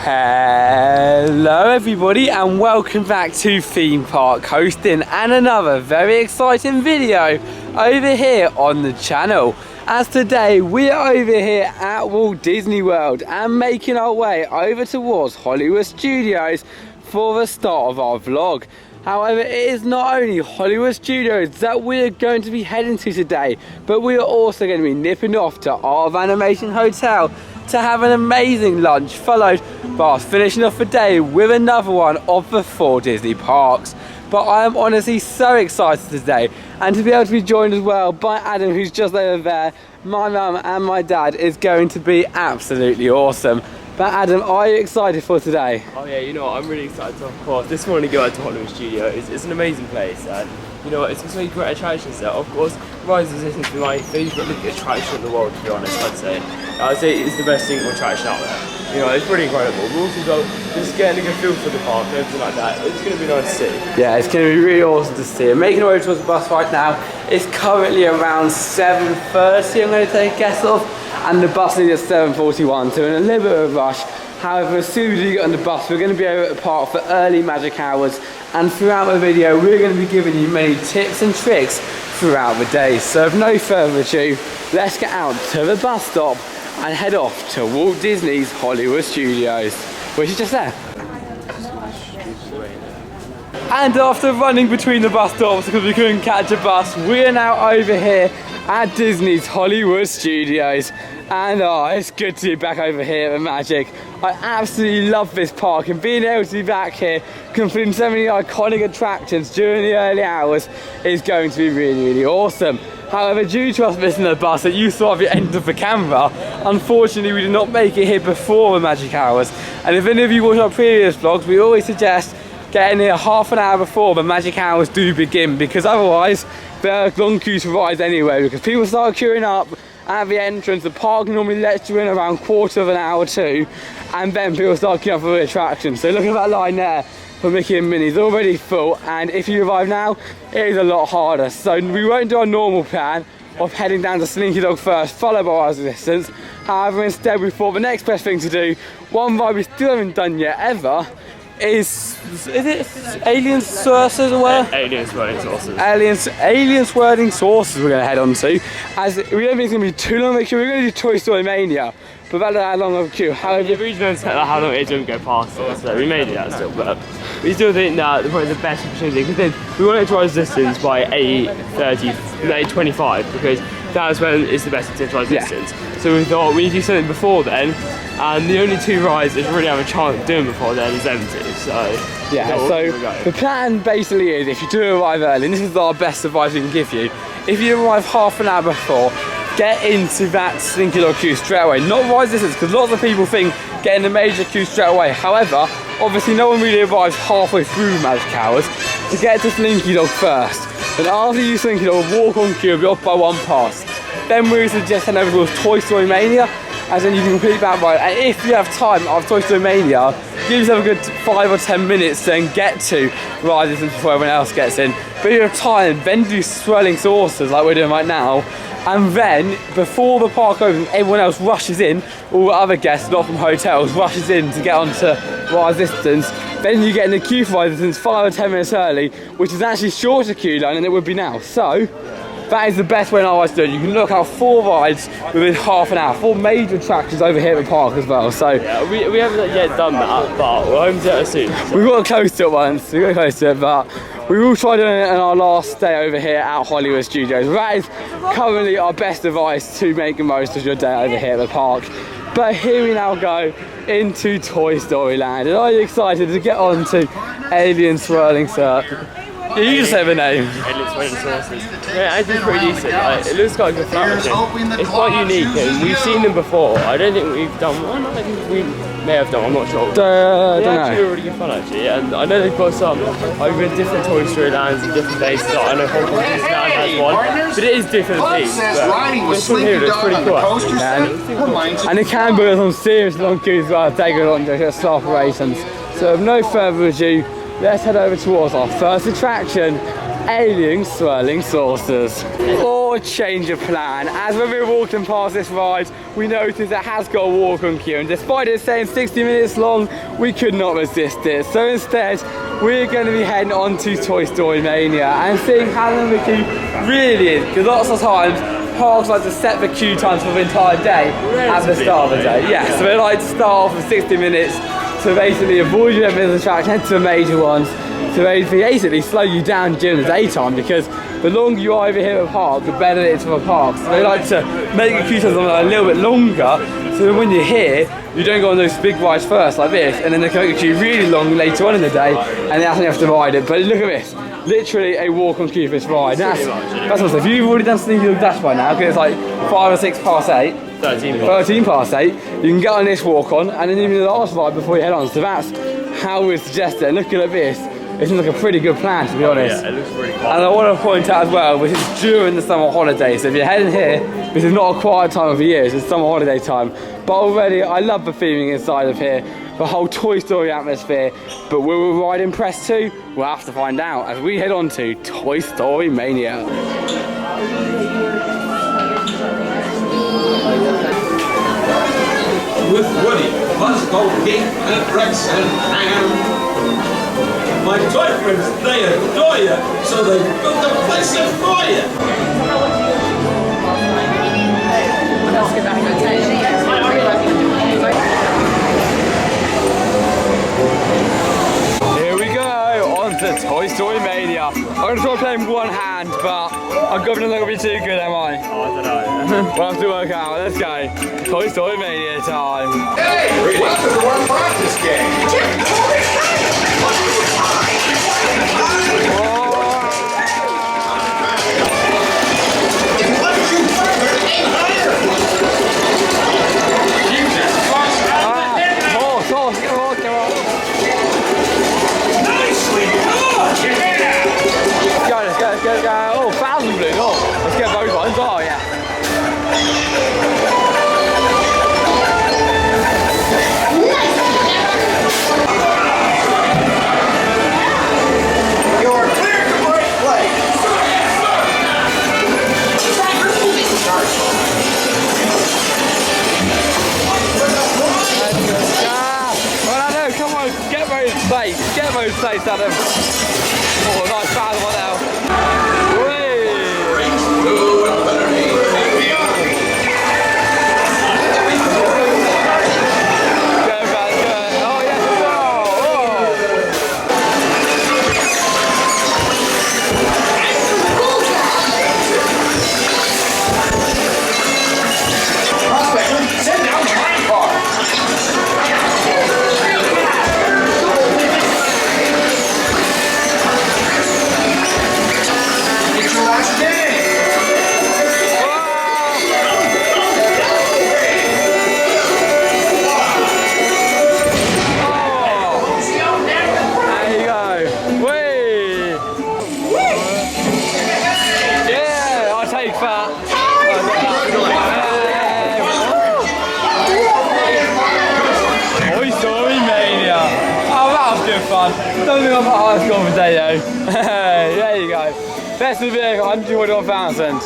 Hello everybody and welcome back to Theme Park Coastin and another very exciting video over here on the channel. As today we are over here at Walt Disney World and making our way over towards Hollywood Studios for the start of our vlog. However, it is not only Hollywood Studios that we're going to be heading to today, but we are also going to be nipping off to Art of Animation Hotel to have an amazing lunch, followed by us finishing off the day with another one of the 4 Disney parks. But I am honestly so excited today, and to be able to be joined as well by Adam, who's just over there. My mum and my dad is going to be absolutely awesome. But Adam, are you excited for today? Oh yeah, you know what, I'm really excited to, of course, this morning go out to Hollywood Studios. It's an amazing place, and you know what, it's so many great attractions there. Of course, Rise of Resistance is my favourite attraction in the world, to be honest, I'd say it's the best single attraction out there. You know, it's pretty incredible. We're also just getting a good feel for the park and everything like that. It's going to be nice to see. Yeah, it's going to be really awesome to see. I'm making our way towards the bus right now. It's currently around 7:30, I'm going to take a guess of. And the bus is at 7:41, so in a little bit of a rush. However, as soon as we get on the bus, we're going to be over at the park for early magic hours. And throughout the video, we're going to be giving you many tips and tricks throughout the day. So with no further ado, let's get out to the bus stop and head off to Walt Disney's Hollywood Studios, which is just there. And after running between the bus stops because we couldn't catch a bus, we are now over here at Disney's Hollywood Studios. And it's good to be back over here at Magic. I absolutely love this park, and being able to be back here completing so many iconic attractions during the early hours is going to be really, really awesome. However, due to us missing the bus that you saw at the end of the camera, unfortunately we did not make it here before the magic hours. And if any of you watch our previous vlogs, we always suggest getting here half an hour before the magic hours do begin, because otherwise there are long queues for rides anyway, because people start queuing up at the entrance. The park normally lets you in around quarter of an hour too, and then people start queuing up for the attraction. So look at that line there for Mickey and Minnie's, already full, and if you arrive now, it is a lot harder. So we won't do our normal plan of heading down to Slinky Dog first, followed by Rise of Resistance. However, instead we thought the next best thing to do, one ride we still haven't done yet ever, is it Alien Sources or where? Alien Swirling Saucers. Alien Swirling Saucers we're going to head on to, as we don't think it's going to be too long of a queue. We're going to do Toy Story Mania, but that's that long of a queue. However, we don't know how long it didn't go past it, so we made it out still, but we still think that probably the best opportunity, because then we want to try Resistance by 8:25, because that's when it's the best to try Resistance. Yeah. So we thought we need to do something before then, and the only 2 rides that really have a chance of doing before then is them 2. So yeah, so the plan basically is, if you do arrive early, and this is our best advice we can give you, if you arrive half an hour before, get into that Slinky Dog queue straight away. Not Rise Distance, because lots of people think get in the major queue straight away. However, obviously no one really arrives halfway through magic hours, to get to Slinky Dog first. And after you Slinky Dog, walk on queue, be off by 1 pass. Then we suggest heading over towards Toy Story Mania, as then you can complete that ride. And if you have time after Toy Story Mania, give yourself a good 5 or 10 minutes to then get to Rise of Resistance before everyone else gets in. But if you have time, then do Swirling Saucers like we're doing right now. And then, before the park opens, everyone else rushes in, all the other guests, not from hotels, rushes in to get onto Rise Resistance. Then you get in the queue for Rise Resistance 5 or 10 minutes early, which is actually shorter queue line than it would be now. So that is the best way I to do it. You can look out 4 rides within half an hour, 4 major attractions over here at the park as well. So yeah, we haven't yet done that, but we're hoping to do it soon. So. We got close to it once, but we will try doing it on our last day over here at Hollywood Studios. That is currently our best advice to make the most of your day over here at the park. But here we now go into Toy Story Land. And are you excited to get on to Alien Swirling Circle? You just say the name. Alien Swirling Saucers. Yeah, it's pretty decent. It looks like a flower thing. It's quite unique, and we've seen them before. I don't think we've done one. I think we may have done, I'm not sure. They're actually really good fun, actually. And I know they've got some over different Toy Story lands and different bases. I know Hong Kong Disneyland has one, but it is different themes. This one here looks pretty cool. And it can be some serious long queues as well, taking on just operations. So with no further ado, let's head over towards our first attraction, Alien Swirling Saucers. Oh odd change of plan. As when we were walking past this ride, we noticed it has got a walk-on queue, and despite it saying 60 minutes long, we could not resist it. So instead, we're going to be heading on to Toy Story Mania and seeing how long the queue really is, because lots of times parks like to set the queue times for the entire day at the start of the day. Yeah, so they like to start off with 60 minutes to basically avoid your business attraction, head to the major ones, to basically slow you down during the daytime, because the longer you are over here at the park, the better it is for the park. So they like to make the queue times a little bit longer, so that when you're here, you don't go on those big rides first like this, and then they can make the queue really long later on in the day, and that's when you have to ride it. But look at this, literally a walk-on queue for this ride. That's awesome. If you've already done Sneaky Little Dash by now, because it's like 5 or 6 past 8, 13 past 8, you can get on this walk-on, and then even the last ride before you head on. So that's how we suggest it. Looking at this, it seems like a pretty good plan, to be honest. Yeah, it looks really cool. And I want to point out as well, this is during the summer holidays. So if you're heading here, this is not a quiet time of the year, it's summer holiday time. But already, I love the theming inside of here, the whole Toy Story atmosphere. But will we ride impressed too? We'll have to find out as we head on to Toy Story Mania. With Woody, Buzz, Goldie, and Rex, and Ham. My toy friends, they adore you, so they built the place up for you. Here we go, on to Toy Story Mania. I'm going to try playing one hand, but I'm not going to be too good, am I? Oh, I don't know. We'll have to work out. Let's go. Toy Story Mania time. Hey, welcome to our practice game. Let's go. Oh, 1,000 blue. Oh, let's get both ones. Oh, yeah. You're clear to break play. Coronado, come on, get those plates. Get those plates, Adam. Oh, nice foul one now. Fun. Don't think I'm the highest score of the day though. There you go. Best of the vehicle, 141,000.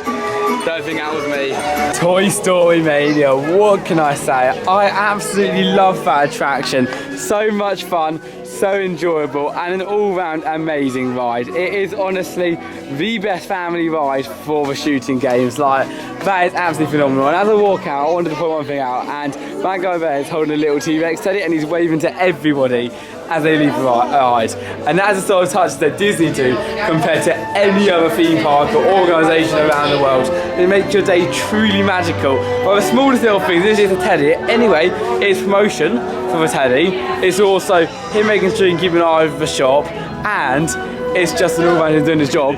Don't think that was me. Toy Story Mania, what can I say? I absolutely love that attraction. So much fun, so enjoyable, and an all-round amazing ride. It is honestly the best family ride for the shooting games. Like, that is absolutely phenomenal. And as I walk out, I wanted to point one thing out, and that guy there is holding a little T-Rex teddy and he's waving to everybody as they leave the ride. And that is the sort of touch that Disney do compared to any other theme park or organisation around the world. It makes your day truly magical. But the smallest little thing, this is a teddy. Anyway, it's promotion for the teddy. It's also him making sure you can keep an eye over the shop, and it's just an all-round who's doing his job.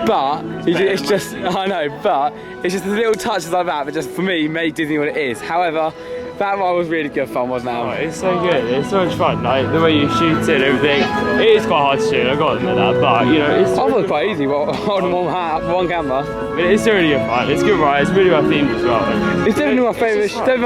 But it's just, I know, but it's just the little touches like that just for me make Disney what it is. However, that ride was really good fun, wasn't it? Oh, it's so good. It's so much fun. Like the way you shoot it and everything. It is quite hard to shoot. I got to admit that, but you know, it's. I thought it was quite easy. Holding one camera. But it's really good fun. It's good ride. It's really well themed as well. It's definitely my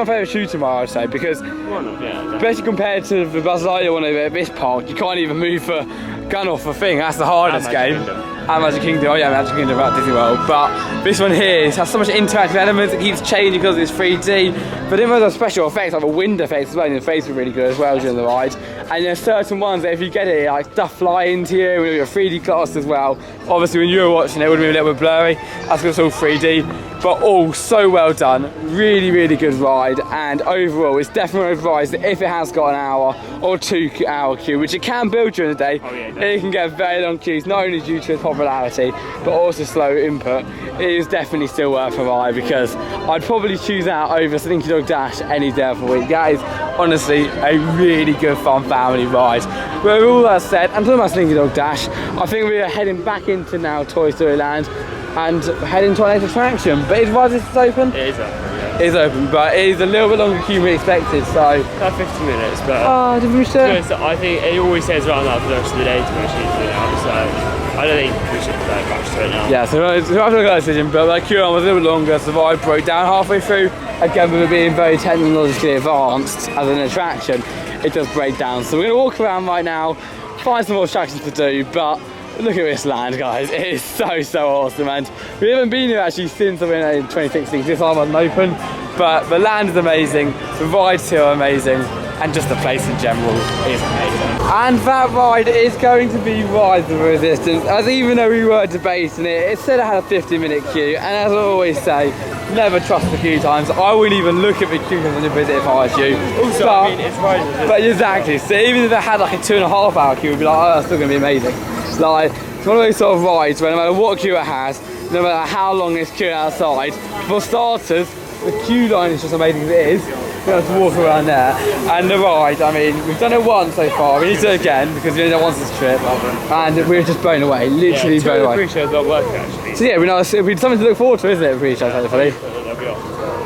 favourite shooting ride, I'd say, because especially compared to the Buzz Lightyear one over at this park, you can't even move the gun off the thing. That's the hardest game. And Magic Kingdom. Oh yeah, Magic Kingdom at Disney World. But This one here has so much interactive elements, it keeps changing because it's 3D, but then there's special effects like the wind effects as well, and the face are really good as well during the ride. And there's certain ones that if you get it, like stuff fly into you, with your 3D glass as well. Obviously when you were watching it would have been a little bit blurry, that's because it's all 3D, but all so well done. Really, really good ride, and overall it's definitely advised that if it has got an hour or 2 hour queue, which it can build during the day, it can get very long queues, not only due to its popularity, but also slow input. It is definitely still worth a ride, because I'd probably choose that over Slinky Dog Dash any day of the week. That is honestly a really good fun family ride. But with all that said, and talking about Slinky Dog Dash, I think we are heading back into now Toy Story Land and heading to our next attraction. But is this open? It is open, yeah. It is open, but it is a little bit longer queue than we expected, so... About 50 minutes, but... Oh, did we reach there? I think it always says around that for the rest of the day to actually do it now, so I don't think we should go back to it now. Yeah, so I have to look at that decision, but that queue line was a little bit longer, so the ride broke down halfway through. Again, with it being very technologically advanced as an attraction, it does break down. So we're going to walk around right now, find some more attractions to do, but look at this land, guys. It is so awesome, and we haven't been here actually since I went in 2016. This time wasn't open, but the land is amazing, the rides here are amazing, and just the place in general is amazing. And that ride is going to be Rise of Resistance, as even though we were debating it, it said it had a 50-minute queue, and as I always say, never trust the queue times. I wouldn't even look at the queue times when you visit if I was you. Also, I mean, it's Rise of Resistance. But exactly, so even if they had like a 2.5 hour queue, we'd be like, oh, that's still going to be amazing. Like, it's one of those sort of rides where no matter what queue it has, no matter how long it's queued outside, for starters, the queue line is just amazing as it is. We have to walk around there, and the ride, I mean, we've done it once so far, we need to do it again because we only done it once this trip, and we're just blown away, literally blown away. Pre-show's not working actually. So yeah, we've something to look forward to, isn't it, pre-show, hopefully?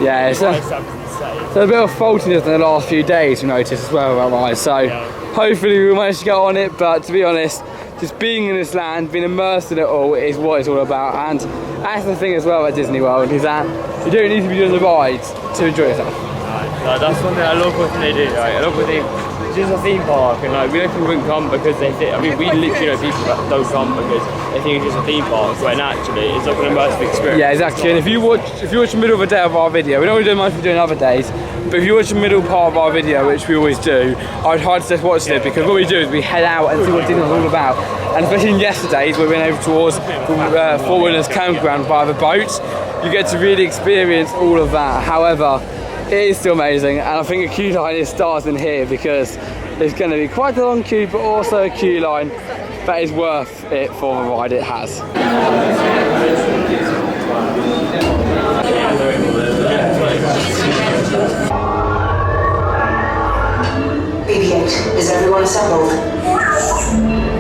Yeah, so a bit of faultiness in the last few days we noticed as well about rides, so hopefully we'll manage to get on it, but to be honest, just being in this land, being immersed in it all is what it's all about, and that's the thing as well at Disney World, is that you don't need to be doing the rides to enjoy yourself. Like, that's one thing I love what they do. Like, I love what they. It's just a theme park, and like we know people wouldn't come because they think. I mean, we literally know people that don't come because they think it's just a theme park, when actually it's like an immersive experience. Yeah, exactly. And if you watch the middle of a day of our video, we don't really do much for doing other days, but if you watch the middle part of our video, which we always do, I'd highly suggest watching it, because what we do is we head out and see what Disney's all about. And especially in yesterday's, where we went over towards Fort Williams campground via the boat, you get to really experience all of that. However, it is still amazing, and I think a queue line is starting here because it's going to be quite a long queue, but also a queue line that is worth it for the ride it has. BB-8, is everyone assembled?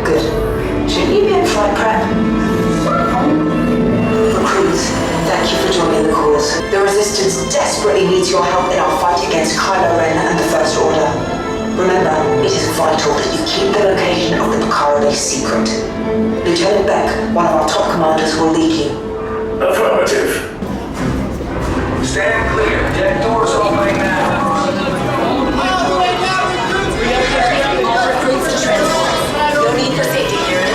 Good. Shouldn't you be in flight prep? Recruits, thank you for joining the cause. The Resistance desperately needs your help in our fight against Kylo Ren and the First Order. Remember, it is vital that you keep the location of the Bakara base secret. Lieutenant Beck, one of our top commanders, will lead you. Affirmative. Stand clear. Deck doors opening now. Recruits to transport. No need for safety here.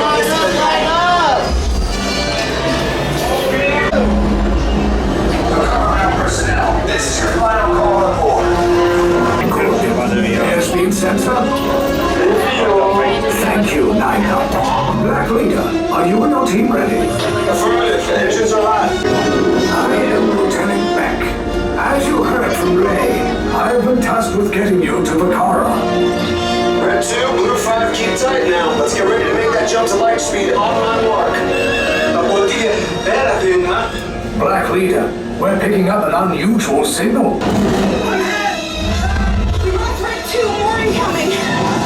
Personnel, this is your final call on board. Airspeed sensor. Thank you, 9-Up. Black Leader, are you and your team ready? Affirmative, engines are hot. I am Lieutenant Beck. As you heard from Ray, I have been tasked with getting you to Bakara. Red 2, Blue 5, keep tight now. Let's get ready to make that jump to light speed on my mark. Black Leader, we're picking up an unusual signal. We got Red 2, more incoming.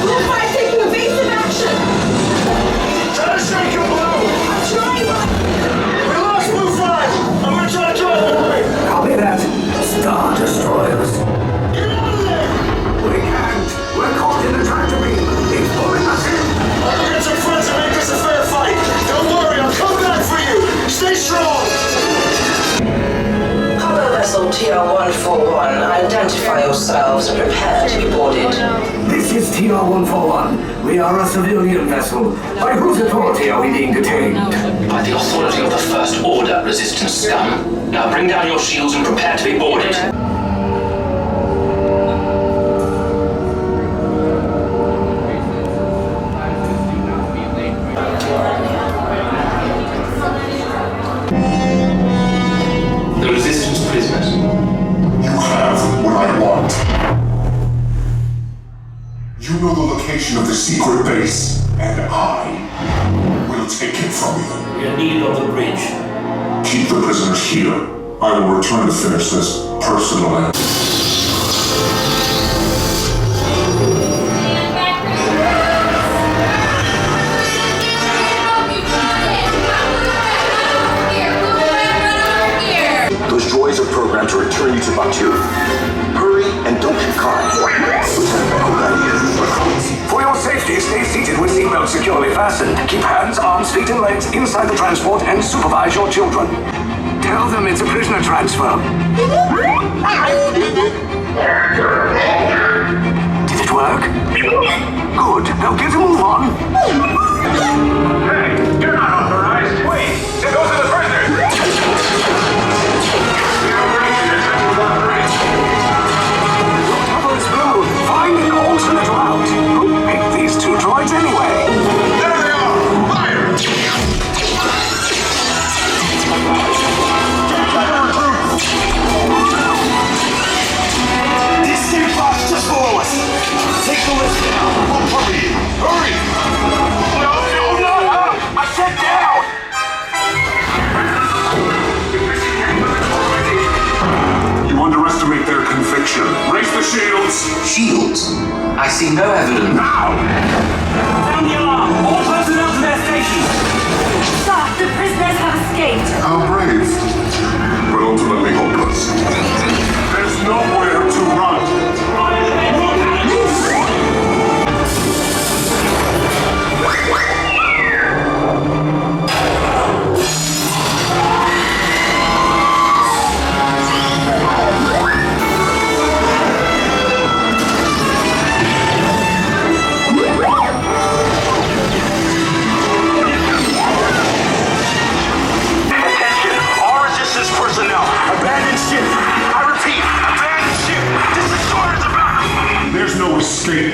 Blue 5 taking evasive action. Try to shake him, Blue. I'm trying, but We lost Blue 5. I'm gonna try to drive away. Copy that. Star Destroyers. Get out of there. We can't. We're caught in the tractor beam. He's pulling us in. I'll get some friends and make this a fair fight. Don't worry, I'll come back for you. Stay strong. Cargo vessel vessel TR-141. Identify yourselves and prepare to be boarded. This is TR-141. We are a civilian vessel. By whose authority are we being detained? By the authority of the First Order, Resistance scum. Now bring down your shields and prepare to be boarded. The Resistance prisoners. You have what I want. You know the location of the secret base, and I will take it from you. We are needed on the bridge. Keep the prisoners here. I will return to finish this personally. Those droids are programmed to return you to Batu. Hurry and don't get caught. For your safety, stay seated with seatbelts securely fastened. Keep hands, arms, feet, and legs inside the transport and supervise your children. Tell them it's a prisoner transfer. Did it work? Good. Now get a move on. Hey, you're not authorized. Wait, those are the prisoners. Cover is blown. Find an alternate route. Who picked these two droids anyway? There they are. Fire. This safe box just below us. Take the lift down. We'll cover you. Hurry! No! I said down! You underestimate their conviction. Raise the shields! Shields? I see no evidence. Now! Sound the alarm! All personnel to their stations! Sir, the prisoners have escaped. How brave, but ultimately hopeless. There's nowhere to run. Escape.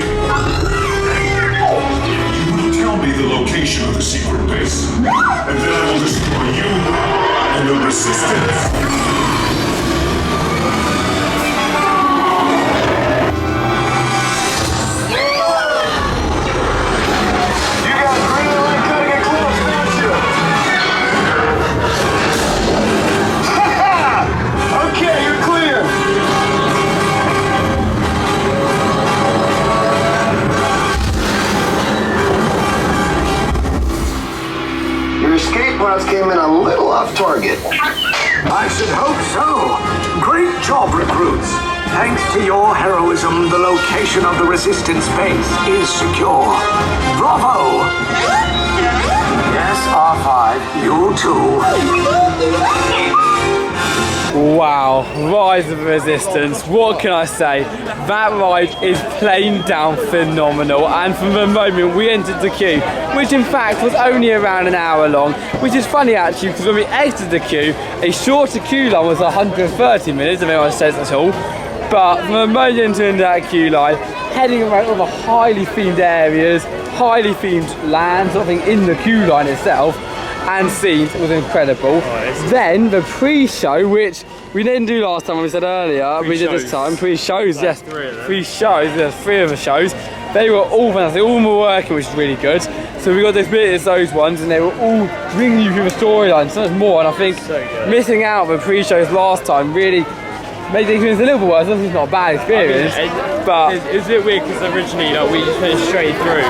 You will tell me the location of the secret base, and then I will destroy you and the Resistance. Came in a little off target. I should hope so. Great job, recruits. Thanks to your heroism, the location of the Resistance base is secure. Bravo! Yes, R5, you too. Wow, Rise of Resistance, what can I say? That ride is plain down phenomenal, and from the moment we entered the queue, which in fact was only around an hour long, which is funny actually because when we exited the queue, a shorter queue line was 130 minutes, if anyone says at all, but from the moment you entered into that queue line, heading around all the highly themed areas, highly themed lands, sort of thing in the queue line itself, and scenes was incredible. Then the pre-show, which we didn't do last time, we said earlier, we did this time, pre-shows, yes, pre-shows, there's 3 of the shows. They were all fantastic, all were working, which is really good. So we got this bit as those ones, and they were all bringing you through the storyline, so much more, and I think missing out on the pre-shows last time really Made the experience a little bit worse. This is not a bad experience, but it's a bit weird because originally, you know, we just went straight through,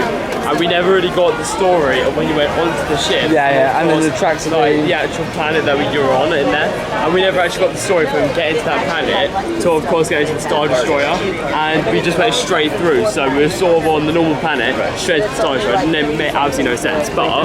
and we never really got the story of when you went onto the ship. Yeah, and then the tracks like the actual planet that you were on in there, and we never actually got the story from getting to that planet to, of course, getting to the Star Destroyer, and we just went straight through. So we were sort of on the normal planet, straight to the Star Destroyer, and it made absolutely no sense. But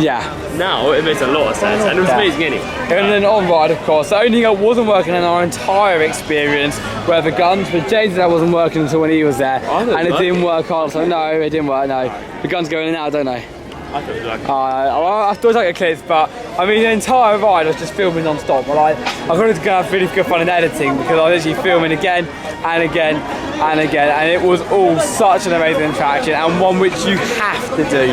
now it makes a lot of sense, and it was amazing anyway. And then on ride, of course, the only thing that wasn't working in our entire experience were the guns, but James that wasn't working until when he was there, and it didn't work on. So no, it didn't work. No, the guns go in and out, don't they? I thought it was like I thought it was like a clip, but I mean the entire ride I was just filming non-stop. But I thought it was gonna have really good fun in editing because I was literally filming again and again and again, and it was all such an amazing attraction and one which you have to do.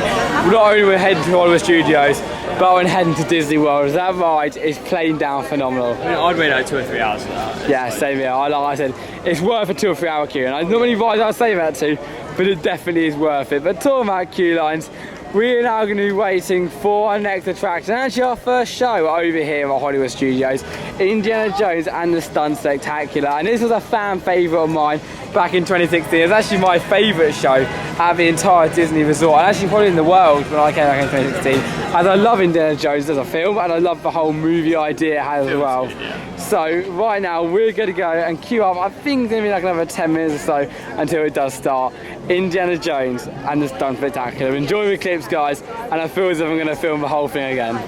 Not only when heading to Hollywood Studios, but when heading to Disney World. That ride is plain down phenomenal. I mean, I'd wait like 2 or 3 hours for that. Yeah, same here. Like I said, it's worth a 2 or 3 hour queue, and I not many rides I'd say that to, but it definitely is worth it. But talking about queue lines, we are now going to be waiting for our next attraction, actually our first show over here at Hollywood Studios, Indiana Jones and the Stunt Spectacular. And this was a fan favourite of mine back in 2016. It's actually my favourite show at the entire Disney resort, and actually probably in the world when I came back in 2016. As I love Indiana Jones as a film, and I love the whole movie idea it has as well. So right now we're going to go and queue up. I think it's going to be like another 10 minutes or so until it does start. Indiana Jones and the Stunt Spectacular. Enjoy the clips, guys, and I feel as if I'm going to film the whole thing again.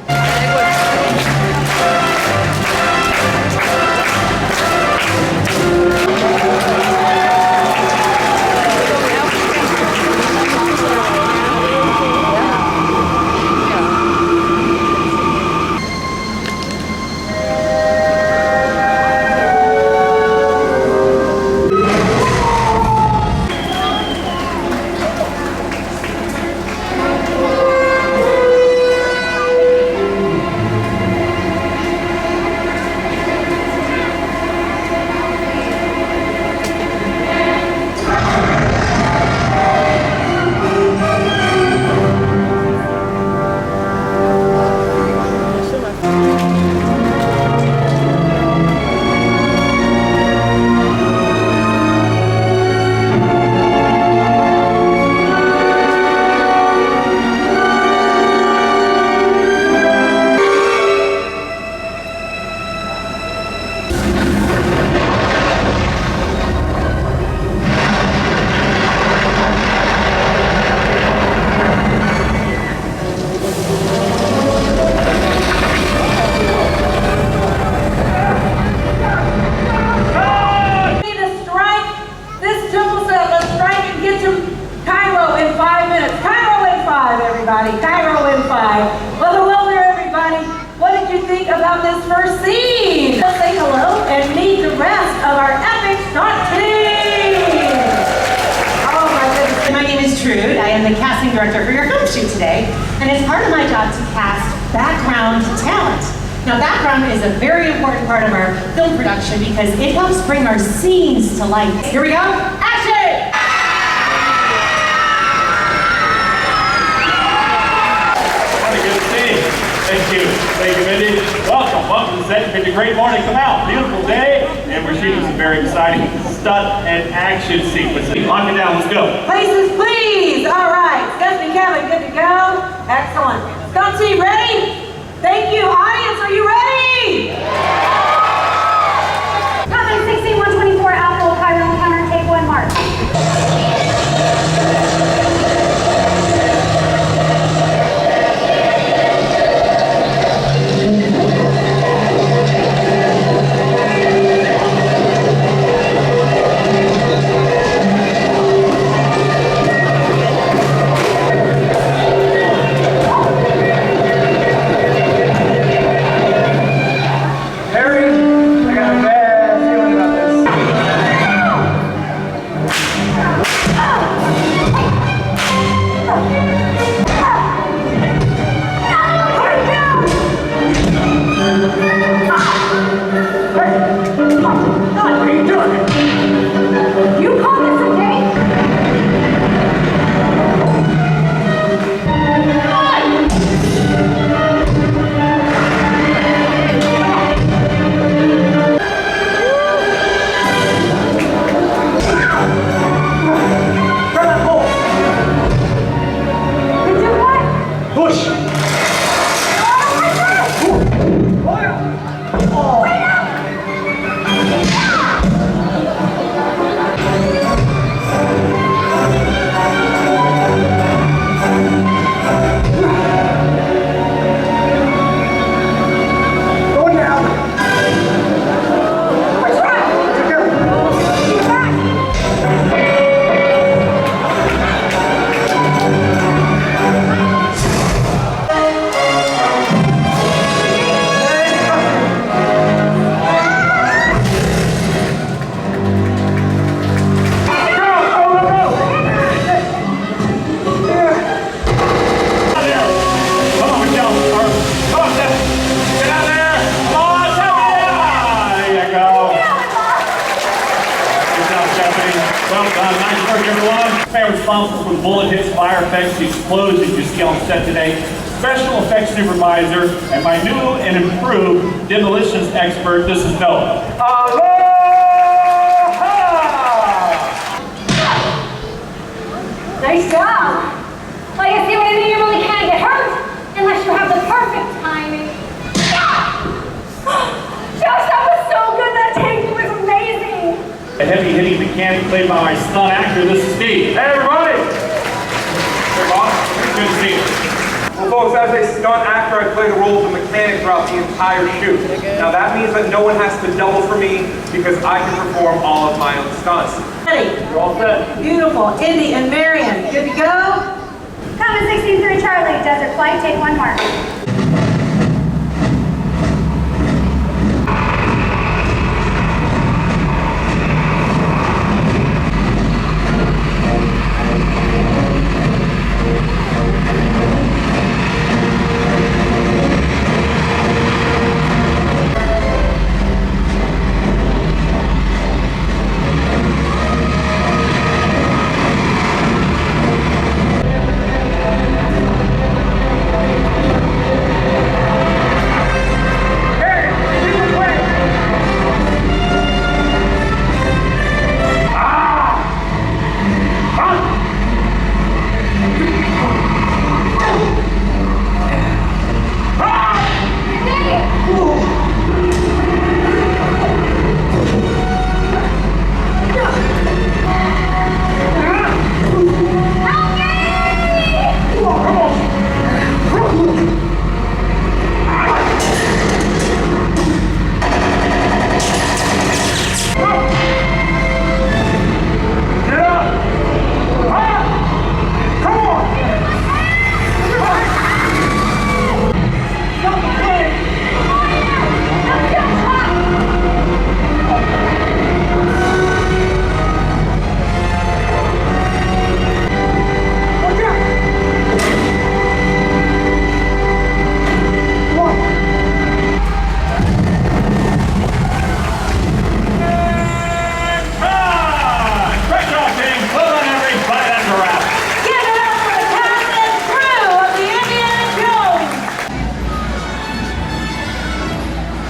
Director for your film shoot today, and it's part of my job to cast background talent. Now, background is a very important part of our film production because it helps bring our scenes to life. Here we go, action! What a good scene. Thank you, Mindy. Welcome to the set. It's been a great morning. Come out, beautiful day, and we're shooting some very exciting stunt and action sequences. Lock it down, let's go. Places, please. All right, Stephanie, Kevin, good to go. Excellent. Stunt team, ready? Thank you. Audience, are you ready? Coming 6124 Apple, Cairo counter, take 1 mark. responsible for the bullet hits, fire effects, the explosions you see on set today, special effects supervisor, and my new and improved demolitions expert, this is Noah. Nice job. Well, you see what I mean? You really can't get hurt unless you have the perfect timing. Josh, that was so good. That take was amazing. A heavy-hitting mechanic played by my stunt actor. This is Steve. Hey, everybody. Hey, boss. Good to see you. Well, folks, as a stunt actor, I play the role of the mechanic throughout the entire shoot. Now, that means that no one has to double for me because I can perform all of my own stunts. Ready? You're all set. Beautiful. Indy and Marion, good to go? Common 16-3 Charlie, desert flight, take 1 mark.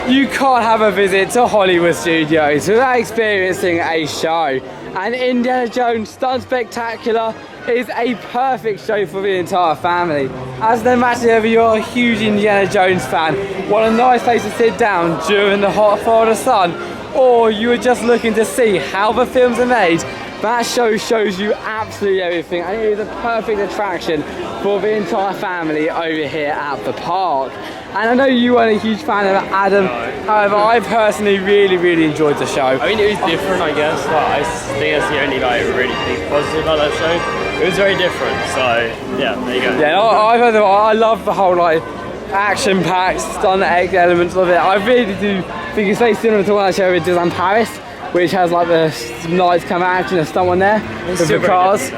You can't have a visit to Hollywood Studios without experiencing a show. And Indiana Jones Stunt Spectacular is a perfect show for the entire family. As no matter whether you're a huge Indiana Jones fan, want a nice place to sit down during the hot Florida sun, or you were just looking to see how the films are made, that show shows you absolutely everything, and it is a perfect attraction for the entire family over here at the park. And I know you weren't a huge fan of Adam, however I personally really enjoyed the show. I mean, it was different, I guess. I think that's the only really big positive about that show. It was very different, so yeah, there you go. Yeah, I love the whole like action-packed stunt elements of it. I really do think it's very similar to one I showed with Disneyland Paris, which has like the lights come out and a stunt one there with the cars.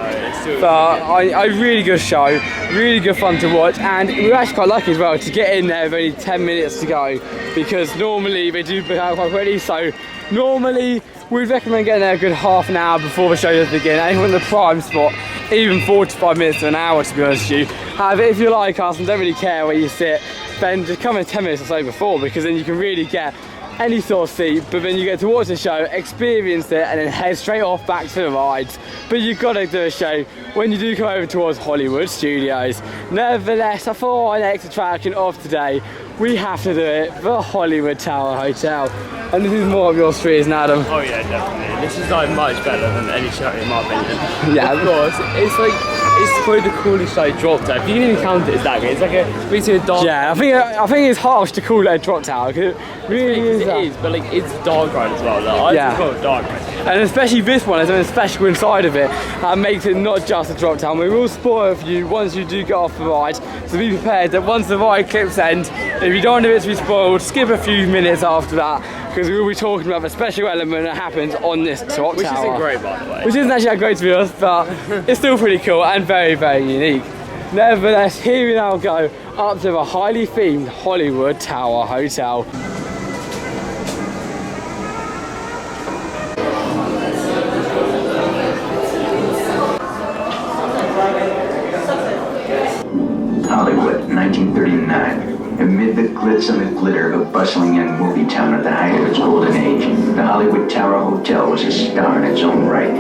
But a really good show, really good fun to watch, and we were actually quite lucky as well to get in there with only 10 minutes to go, because normally they do book out quite quickly, so normally we'd recommend getting there a good half an hour before the show does begin, and if we're in the prime spot, even 45 minutes to an hour, to be honest with you. However, if you like us and don't really care where you sit, then just come in 10 minutes or so before, because then you can really get any sort of seat, but then you get to watch the show, experience it, and then head straight off back to the rides. But you've got to do a show when you do come over towards Hollywood Studios. Nevertheless, for our next attraction of today, we have to do it, the Hollywood Tower Hotel. And this is more of your street, isn't it, Adam? Oh yeah, definitely. This is like much better than any show in my opinion. Yeah. Of course, it's probably the coolest like drop tower. If you can even count it as that, it's like basically a dark. Yeah, I think it's harsh to call it a drop tower, because it really is. It is, but like it's dark ride as well. Like, I just call it dark ride. And especially this one, there's something special inside of it that makes it not just a drop tower. We will spoil for you once you do get off the ride, so be prepared that once the ride clips end, if you don't want it to be spoiled, skip a few minutes after that, because we will be talking about the special element that happens on this drop tower. Which isn't great, by the way. Which isn't actually that great to be honest, but it's still pretty cool and very unique. Nevertheless, here we now go up to the highly themed Hollywood Tower Hotel. 1979. Amid the glitz and the glitter of a bustling young movie town at the height of its golden age, the Hollywood Tower Hotel was a star in its own right.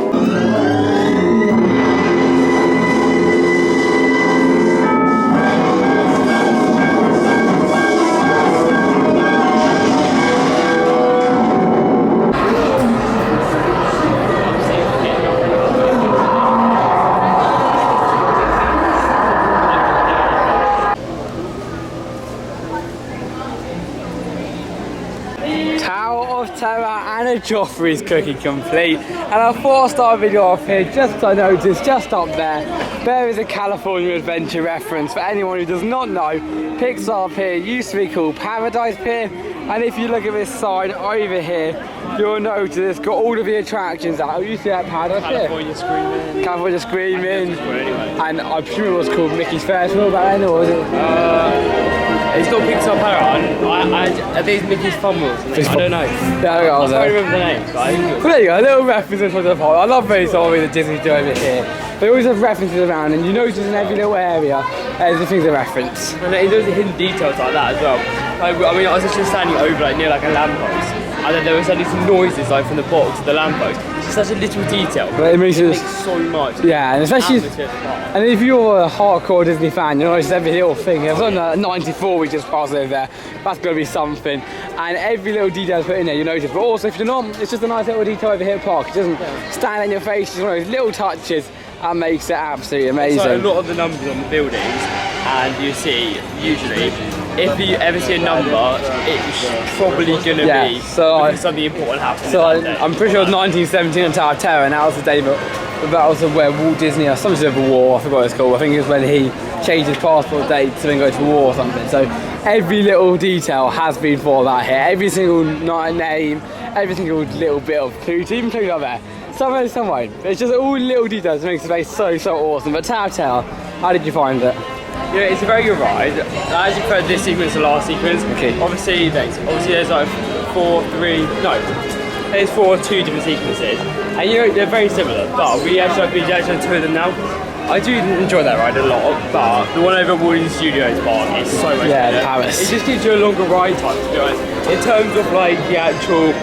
And a Joffrey's cookie complete, and I thought I'd start a video off here just I noticed just up there is a California Adventure reference. For anyone who does not know, Pixar Pier used to be called Paradise Pier, and if you look at this sign over here, you'll notice it's got all of the attractions out. You see that Paradise Pier? California Screaming, and I presume it was called Mickey's Ferris Wheel back then, or was it? It's got Pixar Paradise. Are these Mickey's Fun Wheels? I don't know. Yeah, I can't remember the names. Well, there you go, a little reference from the park. I love very sorry that Disney do over here. They always have references around, and you notice in every little area there's a thing to reference. And there's hidden details like that as well. I mean, I was just standing over like near like a lamppost, and then there was suddenly some noises like from the box of the lamppost. It's just such a little detail. But it makes so much. Yeah, and especially, and if you're a hardcore Disney fan, you notice every little thing. There's on 94 we just passed over there. That's going to be something. And every little detail put in there, you notice. But also, if you're not, it's just a nice little detail over here at the park. It doesn't stand in your face. It's one of those little touches that makes it absolutely amazing. So a lot of the numbers on the buildings, and you see usually, if you ever see a number, it's probably going to be something important happening. So I'm pretty sure it was 1917 on Tower of Terror, and that was the day that was where Walt Disney, or something of a war, I forgot what it's called. I think it was when he changed his passport date to then go to war or something. So every little detail has been thought about here. Every single name, every single little bit of clue, to even clue up there. Some way. It's just all little details that makes the place so awesome. But Tower of Terror, how did you find it? Yeah, it's a very good ride. I actually prefer this sequence to the last sequence. Okay. Obviously there's like there's two different sequences, and they're very similar. But we actually have two of them now. I do enjoy that ride a lot, but the one over at Walt Disney Studios Park is so much better. Yeah, Paris. It just gives you a longer ride time, to be honest. In terms of like the actual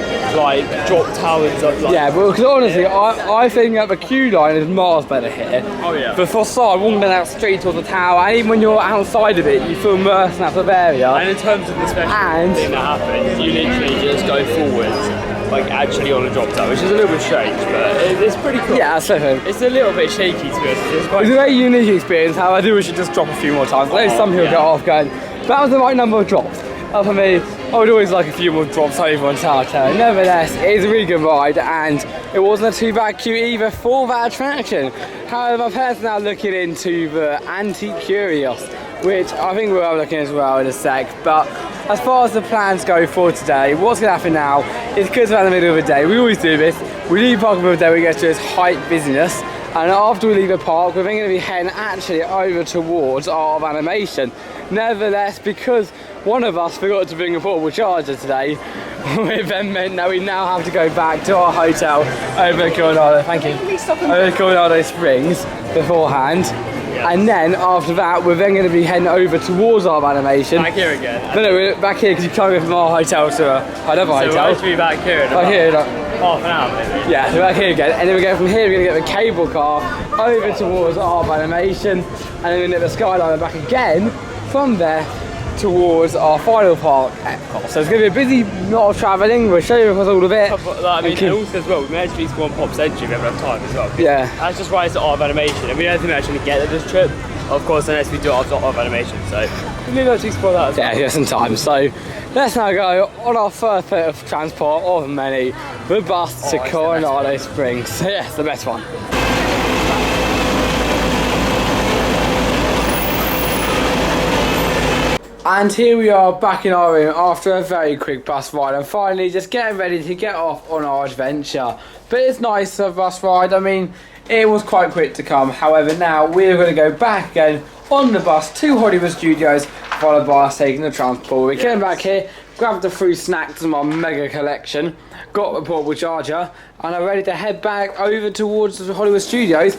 drop towers. Yeah, but because honestly, I think that the queue line is miles better here. Oh yeah. But for side, walking down that street towards the tower, and even when you're outside of it, you feel immersed in that sort of area. And in terms of the special thing that happens, you literally just go forwards. Like actually on a drop tower, which is a little bit strange, but it's pretty cool. Yeah, that's it. It's a little bit shaky to be honest. It's a very unique experience. However, I do wish you just drop a few more times. I know some people get off going, that was the right number of drops. For me, I would always like a few more drops over on Tower Terror. Nevertheless, it is a really good ride, and it wasn't a too bad queue either for that attraction. However, my parents are now looking into the Antique Curios, which I think we'll have a look in as well in a sec. But as far as the plans go for today, what's going to happen now is because we're in the middle of the day, we always do this. We leave park in the middle of the day, we get to this height busyness, and after we leave the park, we're then going to be heading actually over towards Art of Animation. Nevertheless, because one of us forgot to bring a portable charger today, it then meant that we now have to go back to our hotel over at Coronado, over at Coronado Springs beforehand. Yes. And then after that, we're then going to be heading over towards our animation. Back here again? No, we're back here because you can't go from our hotel to another hotel. So we'll actually be back here in about half an hour maybe. Yeah, so we're back here again. And then we go from here, we're going to get the cable car over towards our animation. And then we're going to get the Skyliner back again from there towards our final park, Epcot. So it's going to be a busy lot of travelling. We'll show you all of it. I mean, and also as well, we may actually go on Pop Century if we ever have time as well. Yeah. That's just right to Art of Animation, and we don't think we actually get it this trip, of course, unless we do Art of Animation. So we need to actually explore that as well. Yeah, some time. So let's now go on our first bit of transport of many, the bus to Coronado Springs. So yes, the best one. And here we are back in our room after a very quick bus ride, and finally just getting ready to get off on our adventure. But it's nice of a bus ride. I mean, it was quite quick to come. However, now we're going to go back again on the bus to Hollywood Studios, followed by us taking the transport. We came back here, grabbed the free snacks from our mega collection, got a portable charger, and are ready to head back over towards the Hollywood Studios.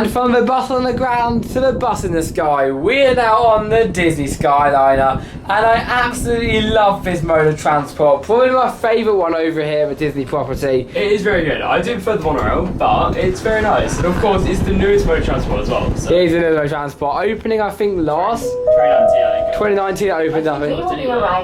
And from the bus on the ground to the bus in the sky, we're now on the Disney Skyliner, and I absolutely love this mode of transport. Probably my favourite one over here at Disney property. It is very good. I do prefer the monorail, but it's very nice. And of course, it's the newest mode of transport as well. So. It is the newest mode of transport. Opening, I think, last 2019 it opened, I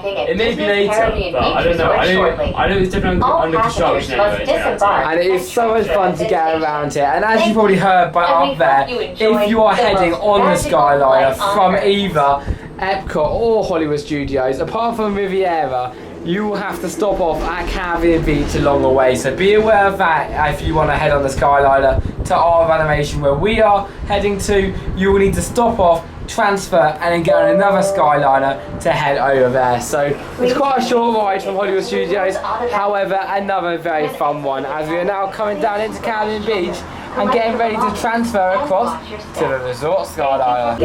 think. It may be later, but I don't know. I know it's definitely under construction anyway. And it is so much fun to get around here. And as you probably heard by up there, if you are heading on the Skyliner from either Epcot or Hollywood Studios, apart from Riviera, you will have to stop off at Caribbean Beach along the way. So be aware of that if you want to head on the Skyliner to Art of Animation where we are heading to. You will need to stop off, transfer, and then get on another Skyliner to head over there. So it's quite a short ride from Hollywood Studios, however another very fun one, as we are now coming down into Caribbean Beach and getting ready to transfer across to the Resort Skyliner.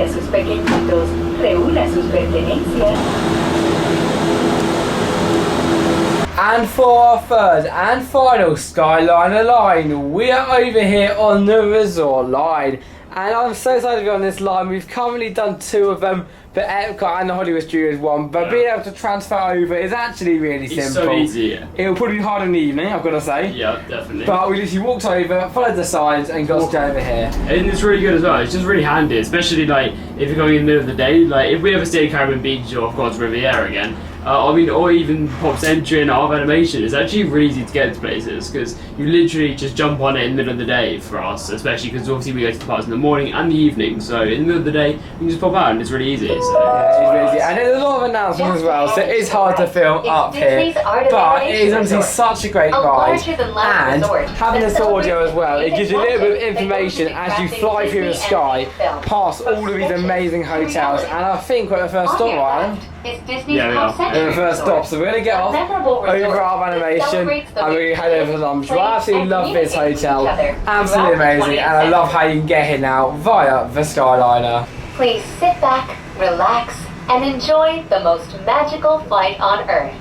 And for our third and final Skyliner line, we are over here on the Resort line. And I'm so excited to be on this line. We've currently done 2 of them, the Epcot and the Hollywood Studios one, but being able to transfer over is actually really simple. It's so easy, yeah. It will probably be hard in the evening, I've got to say. Yeah, definitely. But we literally walked over, followed the signs, and got straight over here. And it's really good as well. It's just really handy, especially like if you're going in the middle of the day. Like if we ever stay in Caribbean Beach or of course Riviera again, or even Pop Century and Art of Animation, it's actually really easy to get to places because you literally just jump on it in the middle of the day for us, especially because obviously we go to the parks in the morning and the evening. So in the middle of the day, you can just pop out and it's really easy. So yeah, it's really easy. And there's a lot of announcements as well, so it is hard to film up here. But it is obviously such a great ride. And having this audio as well, it gives you a little bit of information as you fly through the sky past all of these amazing hotels. And I think we're at the first stop, Ryan. Yeah, we are. The first stop, so we're going to get off over Art of Animation and we're going to head over to lunch. I absolutely love this hotel, absolutely amazing, and I love how you can get here now via the Skyliner. Please sit back, relax, and enjoy the most magical flight on Earth.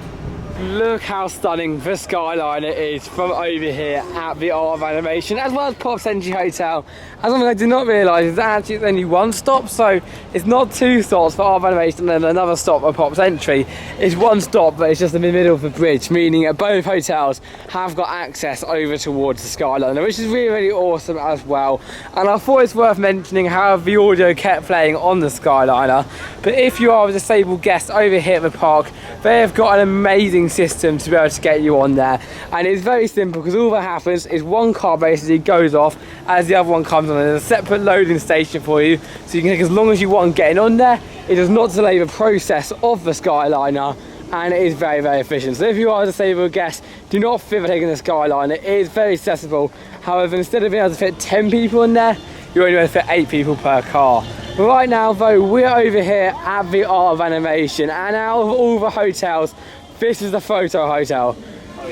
Look how stunning the Skyliner is from over here at the Art of Animation, as well as Pop Century Hotel. As something I did not realise is that actually it's only 1 stop, so it's not 2 stops for Art of Animation and then another stop at Pop Century. It's 1 stop, but it's just in the middle of the bridge, meaning that both hotels have got access over towards the Skyliner, which is really, really awesome as well. And I thought it's worth mentioning how the audio kept playing on the Skyliner. But if you are a disabled guest over here at the park, they have got an amazing system to be able to get you on there, and it's very simple because all that happens is one car basically goes off as the other one comes on. There's a separate loading station for you, so you can take as long as you want getting on there. It does not delay the process of the Skyliner, and it is very, very efficient. So if you are a disabled guest, do not fear taking the Skyliner. It is very accessible. However, instead of being able to fit 10 people in there, you're only able to fit 8 people per car. But right now though, we're over here at the Art of Animation, and out of all the hotels, this is the photo hotel.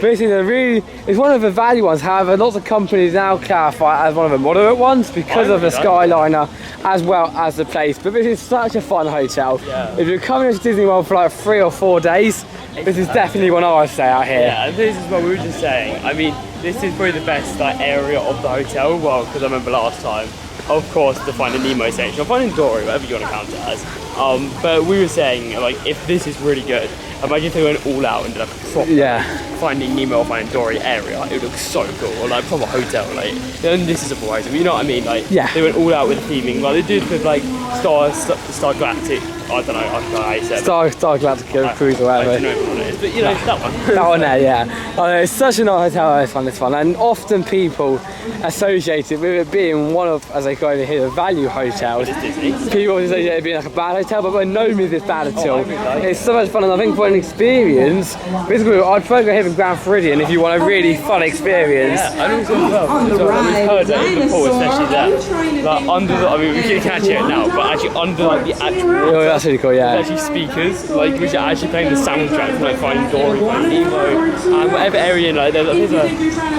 This is it's one of the value ones. However, lots of companies now clarify it as one of the moderate ones because of the Skyliner as well as the place. But this is such a fun hotel. Yeah. If you're coming to Disney World for like 3 or 4 days, this is definitely one I would say out here. Yeah, and this is what we were just saying. I mean, this is probably the best area of the hotel. Well, because I remember last time, of course, the Finding Nemo section, or Finding Dory, whatever you want to count it as. But we were saying, like, if this is really good, imagine if they went all out and did a proper Finding Nemo or Finding Dory area. It would look so cool, or like proper hotel, like. And this is a surprising, you know what I mean? Like, they went all out with the theming, like they did with like Star Galactic. I don't know how you say it. Star Galactic Cruise or whatever. I don't know what it is, but you know, that one. That one there, yeah. Oh, it's such a nice hotel, it's fun. And often people associate it with it being one of, as they call it here, the value hotels. People associate it being like a bad hotel, but we're known as this bad at all. It's so much fun, and I think for an experience, basically I'd prefer to go here in Grand Floridian if you want a really fun experience. Yeah, and also as well, we've heard that in the pool, especially there, like under the, I mean we can catch it now, but actually under like the actual water, that's really cool, yeah. There's actually speakers, like which are actually playing the soundtrack from like Finding Dory, Finding Nemo, and whatever area, like there's a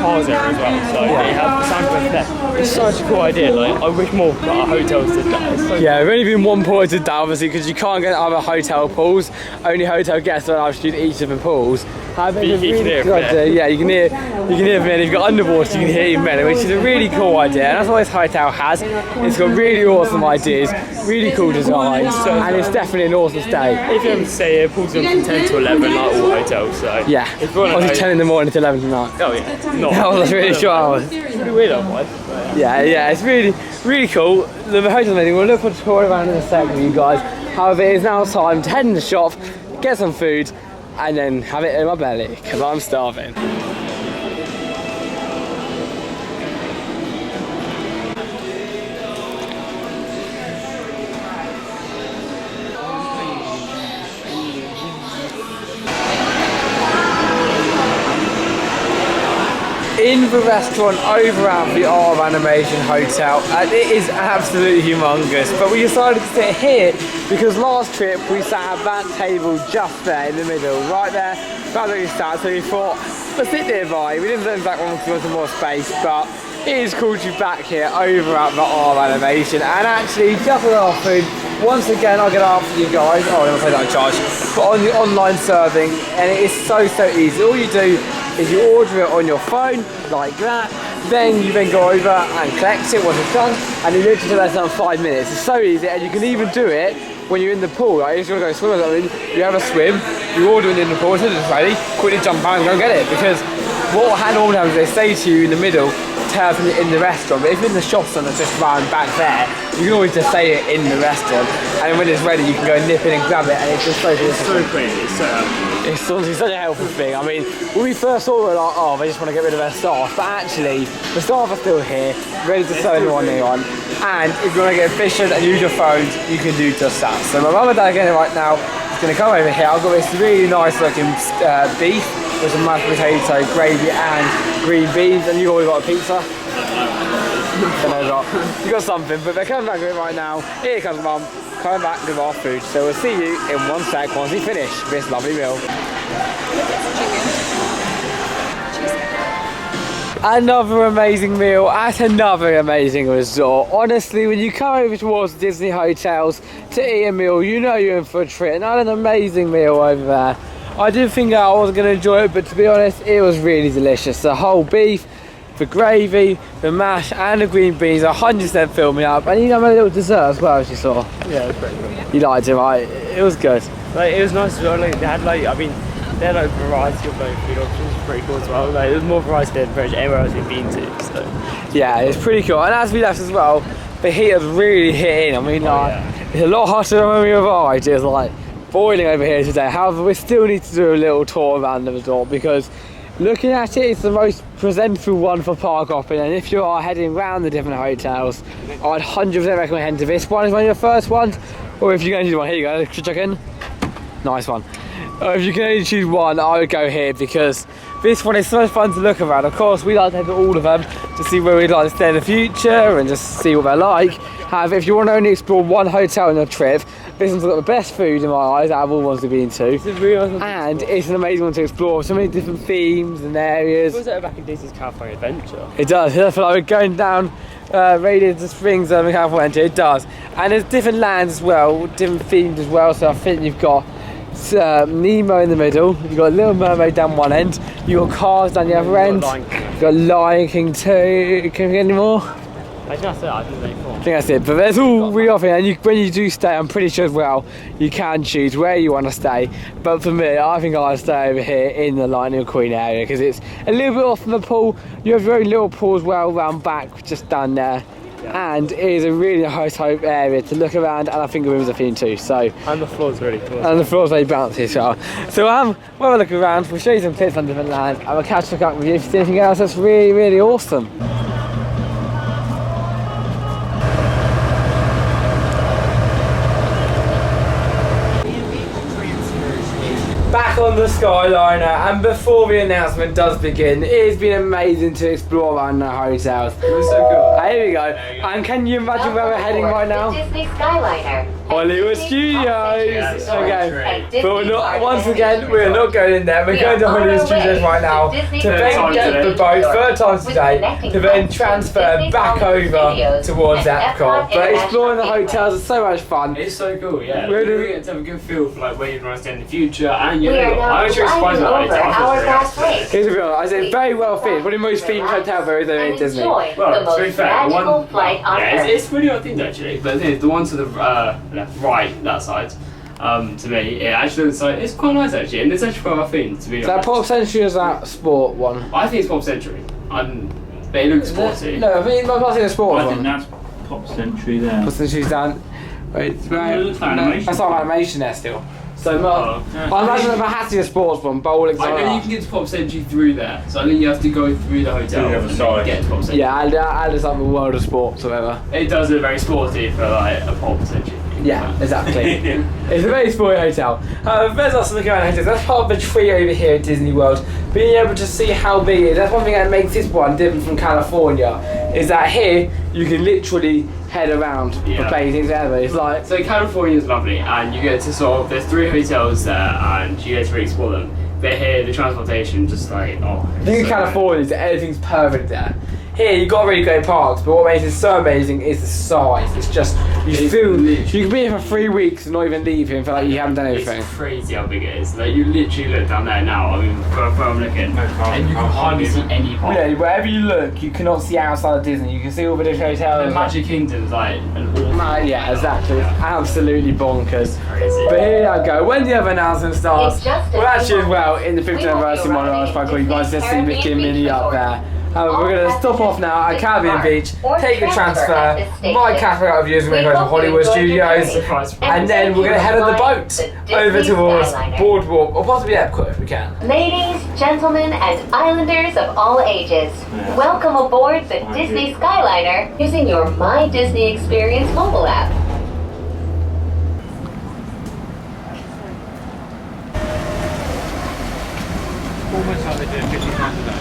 cars area as well, so they have the soundtrack there. It's such a cool idea, like I wish more hotels did that. So yeah, there's only been one pool did that obviously because you can't get other hotel pools, only hotel guests are allowed to use each of the pools. You can hear it. Yeah, you can hear from there. If you've got underwater, you can hear even better, which is a really cool idea. And that's what this hotel has. It's got really awesome ideas, really cool designs, and it's definitely an awesome stay. If you haven't say it pulls them from 10 to 11 like all hotels, so yeah. Obviously 10 in the morning to 11 at night. Oh yeah. No. Oh, that's really short hours. It's pretty weird otherwise. Yeah, it's really cool. The hotel's amazing. We'll look for a tour around in a second with you guys. However, it is now time to head in the shop, get some food, and then have it in my belly, because I'm starving. In the restaurant over at the Art of Animation Hotel, and it is absolutely humongous, but we decided to sit here because last trip we sat at that table just there in the middle, right there, that's where we sat, so we thought, let's sit nearby. We didn't sit back one because we wanted more space, but it is cool to be back here over at the Art of Animation. And actually, just with our food, once again I'll get after you guys, oh I don't pay that charge, but on the online serving, and it is so easy. All you do is you order it on your phone, like that, then you go over and collect it once it's done, and it literally takes less than 5 minutes. It's so easy, and you can even do it when you're in the pool. Like, if you want to go swim or something, you have a swim, you order it in the pool, so just ready, quickly jump out and go and get it, because what normally happens is they say to you in the middle, tell us in the restaurant, but if in the shops and it's just round back there, you can always just say it in the restaurant, and when it's ready you can go nip in and grab it, and it's just so quick. It's honestly such a helpful thing. I mean, when we first saw it, we were like, oh, they just want to get rid of their staff, but actually the staff are still here, ready to serve anyone they want, and if you want to get efficient and use your phones, you can do just that. So my mum and dad are getting it right now. It's going to come over here. I've got this really nice looking beef with some mashed potato, gravy and green beans, and you've already got a pizza. You got something, but they're coming back with it right now. Here comes Mum, coming back with our food. So we'll see you in 1 sec once we finish this lovely meal. Another amazing meal at another amazing resort. Honestly, when you come over towards Disney hotels to eat a meal, you know you're in for a treat. And I had an amazing meal over there. I did think I wasn't going to enjoy it, but to be honest, it was really delicious. The whole beef, the gravy, the mash and the green beans 100% filled me up. And you know my little dessert as well, as you saw. Yeah, it was pretty good. You liked it, right? It was good. Like, it was nice as well. Like, they had like, I mean, they had like variety of like food options, pretty cool as well. Like, there's more variety than pretty much anywhere else we've been to. So yeah, it's pretty cool. And as we left as well, the heat has really hit in. I mean, it's a lot hotter than when we arrived. It was like boiling over here today. However, we still need to do a little tour around the resort because looking at it, it's the most presentable one for park hopping, and if you are heading around the different hotels, I'd 100% recommend to this one as one of your first ones, or if you're going to do one, here you go, chicken, nice one. Or if you can only choose one, I would go here because this one is so much fun to look around. Of course, we like to head to all of them to see where we'd like to stay in the future and just see what they're like. However, if you want to only explore one hotel on your trip, this one's got the best food in my eyes out of all the ones we've been to. And it's an amazing one to explore. So many different themes and areas. It was back in Disney's California Adventure. It does. I feel like we're going down Coronado Springs in California. It does. And there's different lands as well, different themes as well. So I think you've got Nemo in the middle, you've got Little Mermaid down one end, you've got Cars down the other end, you've got Lion King 2, can we get any more? I think that's it, I think that's it, but there's all really off here, and when you do stay, I'm pretty sure as well, you can choose where you want to stay, but for me, I think I'll stay over here in the Lightning Queen area, because it's a little bit off from the pool. You have your own little pool as well, round back, just down there. And it is a really nice area to look around, and I think the rooms are themed too. So and the floor's really cool. And the floor's very bouncy as well. So we'll have a look around. We'll show you some tips on different lands, and we'll catch up with you if there's anything else that's really, really awesome. Back on the Skyliner, and before the announcement does begin, it has been amazing to explore around the hotels. It was so cool. Here we go. And can you imagine where we're heading right now? Disney Skyliner. Hollywood Studios. Okay. But we're not. Once again, we're not going in there. We're going to Hollywood Studios right now to then get the boat, third time today, to then transfer back over towards Epcot. But exploring the hotels is so much fun. It's so cool. Yeah. We're going to get to have a good feel for like where you'd want to stay in the future, and you know, I'm actually surprised over about it. hourglass lake. Here's the real, I say very well themed. One of the most themed hotel there is in Disney. Enjoy Well, the to be most fair, the magical one, flight on yeah, Earth. it's pretty well themed actually. But the thing is, the one to the left, right, that side, to me, it actually looks like it's quite nice actually, and it's actually quite well themed to be Is that honest. Pop Century or is that Sport one? I think it's Pop Century. But it looks sporty. No, I think I'm not saying the Sport I one. think that's Pop Century there. Pop Century's down. Wait, looks like animation. that's not animation there still. So, I imagine if I had to see a sports one, bowling. I know you can get to Pop Century through there, so I think you have to go through the hotel and then get to Pop Century. Yeah, and it's like the world of sports or whatever. It does look very sporty for like a Pop Century. Yeah, exactly. It's a very sporty hotel. There's also the Coronado Hotels. That's part of the tree over here at Disney World. Being able to see how big it is. That's one thing that makes this one different from California. Is that here you can literally head around for places ever. It's like so California is lovely, and you get to sort of there's 3 hotels there, and you get to really explore them. But here the transportation just like the thing in California is that everything's perfect there. Here you got really great parks, but what makes it so amazing is the size. It's just you can be here for 3 weeks and not even leave here and feel like you haven't done anything. It's crazy how big it is. Like you literally look down there now. I mean, where I'm looking, and you can hardly see any park. Yeah, wherever you look, you cannot see outside of Disney. You can see all the different hotels. The Magic Kingdom's like an awful. Yeah, exactly. Absolutely bonkers. But here I go. When the other announcement starts, well, actually as well in the 50th anniversary monorail, you guys just see Mickey and Minnie up there. We're going to stop off now at Caribbean Beach, take the transfer, my cafe out of views with Hollywood Studios, and then we're going to head on the boat over towards Boardwalk, or possibly Epcot if we can. Ladies, gentlemen, and islanders of all ages, welcome aboard the Disney Skyliner using your My Disney Experience mobile app. Almost like they're doing 50 times a day.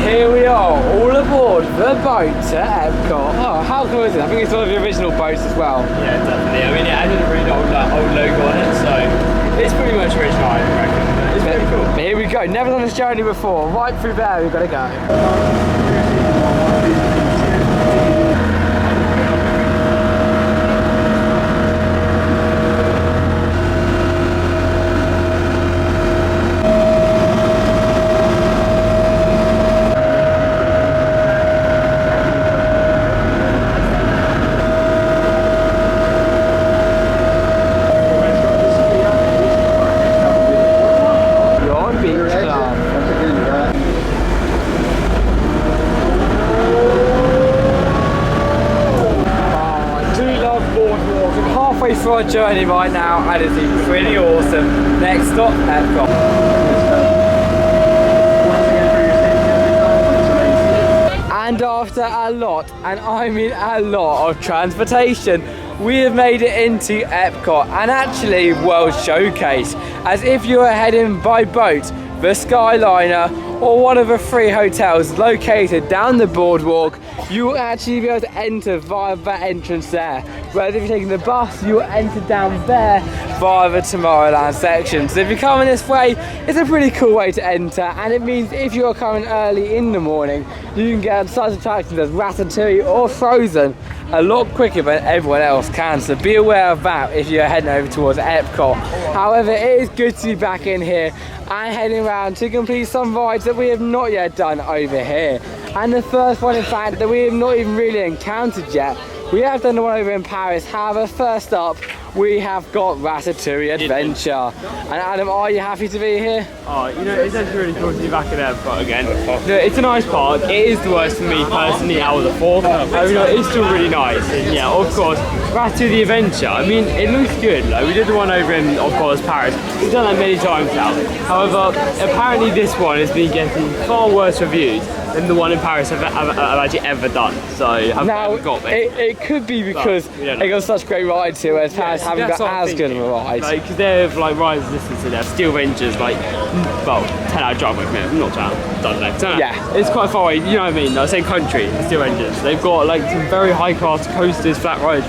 Here we are, all aboard the boat to Epcot. Oh, how cool is it? I think it's one of the original boats as well. Yeah, definitely. I mean, it added a really old logo on it, so it's pretty much original, I reckon. It's pretty cool. But here we go. Never done this journey before. Right through there, we've got to go. For our journey right now, and it's pretty awesome. Next stop, Epcot. And after a lot, and I mean a lot of transportation, we have made it into Epcot and actually World Showcase. As if you were heading by boat, the Skyliner, or one of the 3 hotels located down the boardwalk, you will actually be able to enter via that entrance there. Whereas if you're taking the bus, you will enter down there via the Tomorrowland section. So if you're coming this way, it's a pretty cool way to enter, and it means if you're coming early in the morning, you can get on such attractions as Ratatouille or Frozen a lot quicker than everyone else can. So be aware of that if you're heading over towards Epcot. However, it is good to be back in here and heading around to complete some rides that we have not yet done over here. And the first one, in fact, that we have not even really encountered yet. We have done the one over in Paris. However, first up, we have got Ratatouille Adventure. And Adam, are you happy to be here? Oh, you know, it's actually really cool to be back at Epcot again. It's a nice park. It is the worst for me personally out of the 4. I mean, it's still really nice. And yeah, of course, Ratatouille Adventure. I mean, it looks good. Like, we did the one over in, of course, Paris. We've done that many times now. However, apparently this one has been getting far worse reviews than the one in Paris I've actually ever done. So I've never got this. It could be because they got such great rides here, whereas Paris haven't got as good of a ride. Like, because they have like rides listed to their Steel Rangers, like, well, 10-hour drive away from it, not 10 hours, don't know. 10 hours. Yeah, it's quite far away, you know what I mean? Like, same country, the Steel Rangers. They've got like some very high class coasters, flat rides,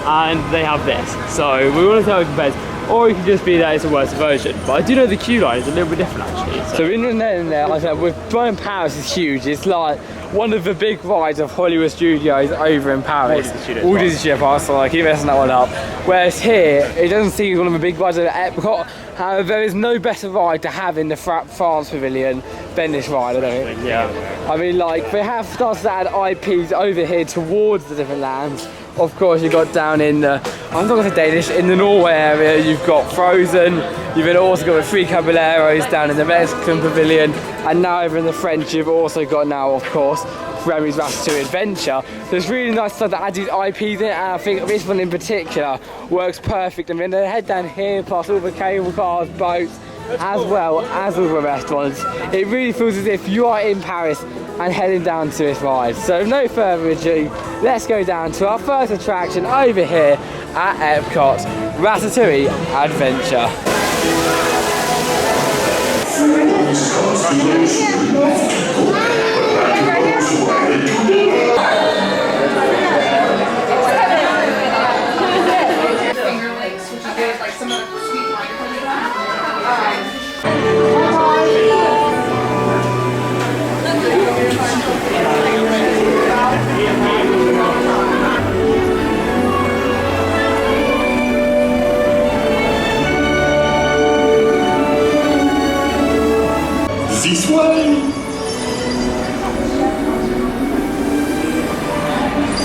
and they have this. So we want to see how it compares. or it could just be that it's a worse version. But I do know the queue line is a little bit different actually. So in there, like I said, with Brian Paris is huge. It's like one of the big rides of Hollywood Studios over in Paris. Walt Disney Studios Park, so I keep messing that one up. Whereas here, it doesn't seem one of the big rides at Epcot. However, there is no better ride to have in the France Pavilion than this ride, I don't think. Yeah. I mean, like, they have started to add IPs over here towards the different lands. Of course, you've got down in the, I'm not going to say Danish, in the Norway area, you've got Frozen, you've also got the Three Caballeros down in the Mexican Pavilion, and now over in the French, you've also got now, of course, Remy's Ratatouille Adventure. So it's really nice to add these IPs in, and I think this one in particular works perfect. I mean, they head down here past all the cable cars, boats, as well as all the restaurants. It really feels as if you are in Paris and heading down to this ride. So no further ado, let's go down to our first attraction over here at Epcot, Ratatouille Adventure. This way!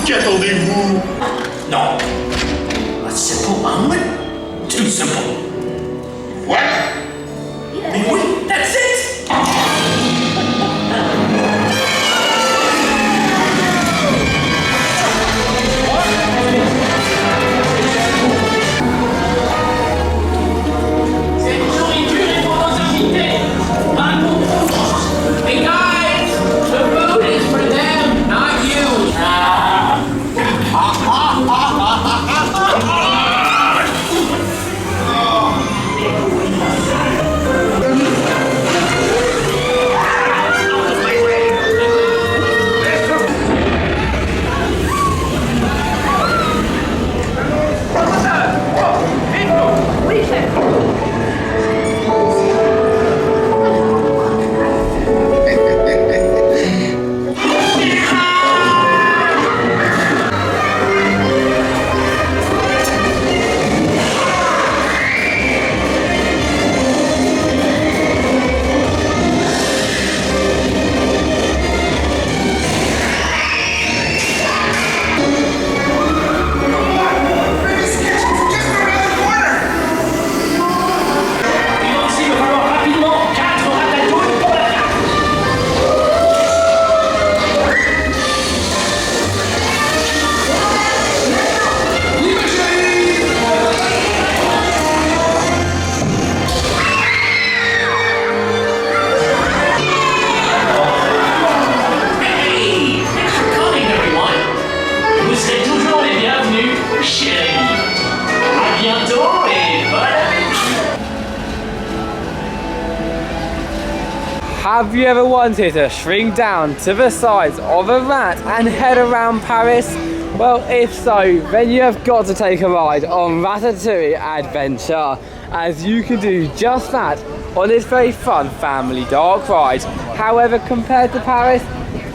Qu'attendez-vous? No. A simple omelet? Too simple. What? Wait, that's it! Hey guys, the vote is for them, not you. Have you ever wanted to shrink down to the size of a rat and head around Paris? Well, if so, then you have got to take a ride on Ratatouille Adventure, as you can do just that on this very fun family dark ride. However, compared to Paris,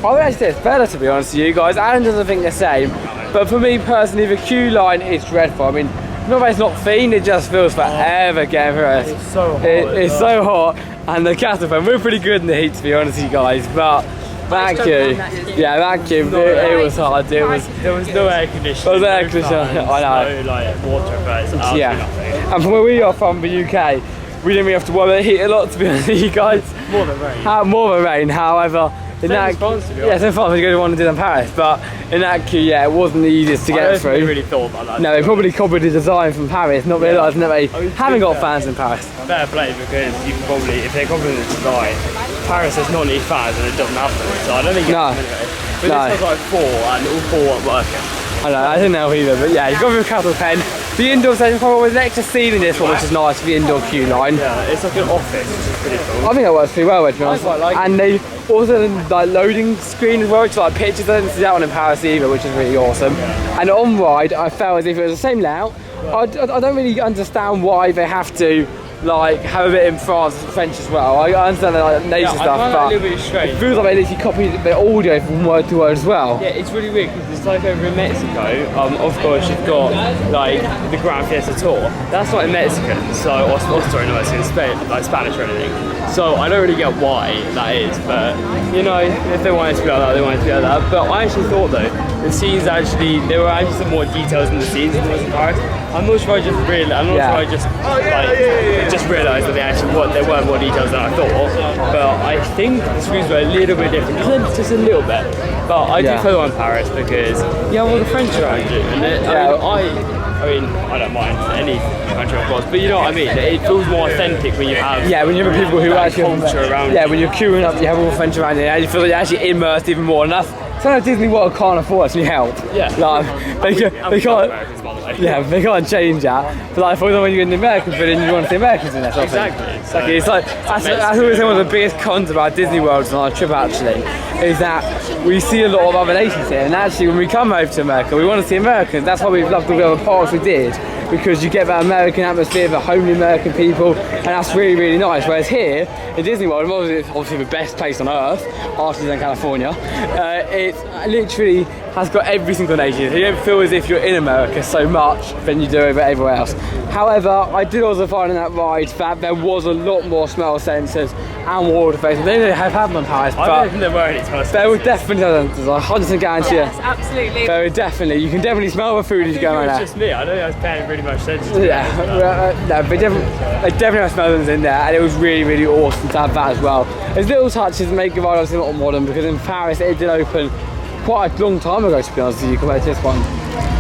I would actually say it's better, to be honest with you guys. Alan doesn't think the same, but for me personally, the queue line is dreadful. I mean, not that it's not fiend, it just feels forever getting through it. It's so hot. It's so hot, and the cattle pen, we're pretty good in the heat, to be honest with you guys, but that queue, it was hard. There was no air conditioning. There was air conditioning, I know. No like water, but it's absolutely nothing. And from where we are from, the UK, we didn't really have to worry about the heat a lot, to be honest with you guys. More than rain. More than rain, however. In that, France, to be honest. yeah, so far we go to one and did in Paris, but in that queue, yeah, it wasn't the easiest to get through. I don't really thought about that. No, they probably copied the design from Paris, not realising that they haven't got fans in Paris. Fair play, because you can probably, if they're copying the design, Paris has not any fans and it doesn't have them, so I don't think it's anyway. But this has like 4 and all 4 weren't working. I know, I didn't know either, but yeah, you've got your cattle pen. The indoor section with an extra seat in this one, which is nice for the indoor queue line. Yeah, it's like an office, which is pretty cool. I think that works pretty well, to be honest. And they also like loading screen as well, which like pictures. I didn't see that one in Paris either, which is really awesome. Yeah. And on ride, I felt as if it was the same layout. I don't really understand why they have to like have a bit in France French as well. I understand the like, nature stuff, I find but that a little bit strange. it feels like they literally copied the audio from word to word as well. Yeah, it's really weird because it's like over in Mexico. Of course, you've got like the Grand Fiesta Tour. That's not in Mexican, so or sorry, no, it's in like Spanish or anything. So I don't really get why that is, but you know, if they wanted to be like that, they wanted to be like that. But I actually thought though, the scenes there were actually some more details in the scenes than there was in Paris. I'm not sure I just realised. I'm not sure I just realised that there weren't more details than I thought. But I think the screens were a little bit different, just a little bit. But I do feel on Paris because you have all the French around you, and I mean, I don't mind any country of course, but you know what I mean. It feels more authentic when you have when you have people who actually culture around. Yeah, when you're queuing up, you have all French around you, and you feel like you're actually immersed even more. And that's sometimes Disney World can't afford actually help. Yeah, like they can't. Yeah, they can't change that. But like, for example, when you're in the American film, you want to see Americans in that sort of thing. Exactly. It's like that's always one of the biggest cons about Disney World on our trip actually, is that we see a lot of other nations here, and actually when we come over to America, we want to see Americans. That's why we've loved all the other parks we did, because you get that American atmosphere, the homely American people, and that's really, really nice. Whereas here in Disney World, obviously the best place on earth, after than California, it literally has got every single nation. You don't feel as if you're in America so much than you do over everywhere else. However, I did also find in that ride that there was a lot more smell sensors and water faces. They didn't have them in Paris, but I don't think there were any smell sensors. There were definitely sensors, I 100% guarantee you. Yes, absolutely. There were definitely, you can definitely smell the food as you go around there. It's just me, I don't think I was paying really much attention to no, they definitely have smell sensors in there, and it was really, really awesome to have that as well. There's little touches that make the ride obviously a lot modern, because in Paris it did open quite a long time ago, to be honest with you, compared to this one.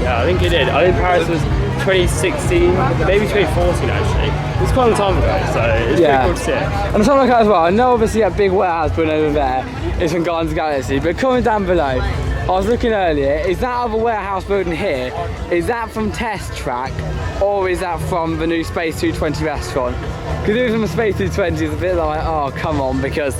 Yeah, I think it did. I think Paris was 2016, maybe 2014 actually. It was quite a long time ago, so it's pretty cool to see it. And something like that as well. I know obviously that big warehouse building over there is from Guardians of the Galaxy, but comment down below, I was looking earlier, is that other warehouse building here, is that from Test Track, or is that from the new Space 220 restaurant? Because if it's from the Space 220, it's a bit like, oh come on, because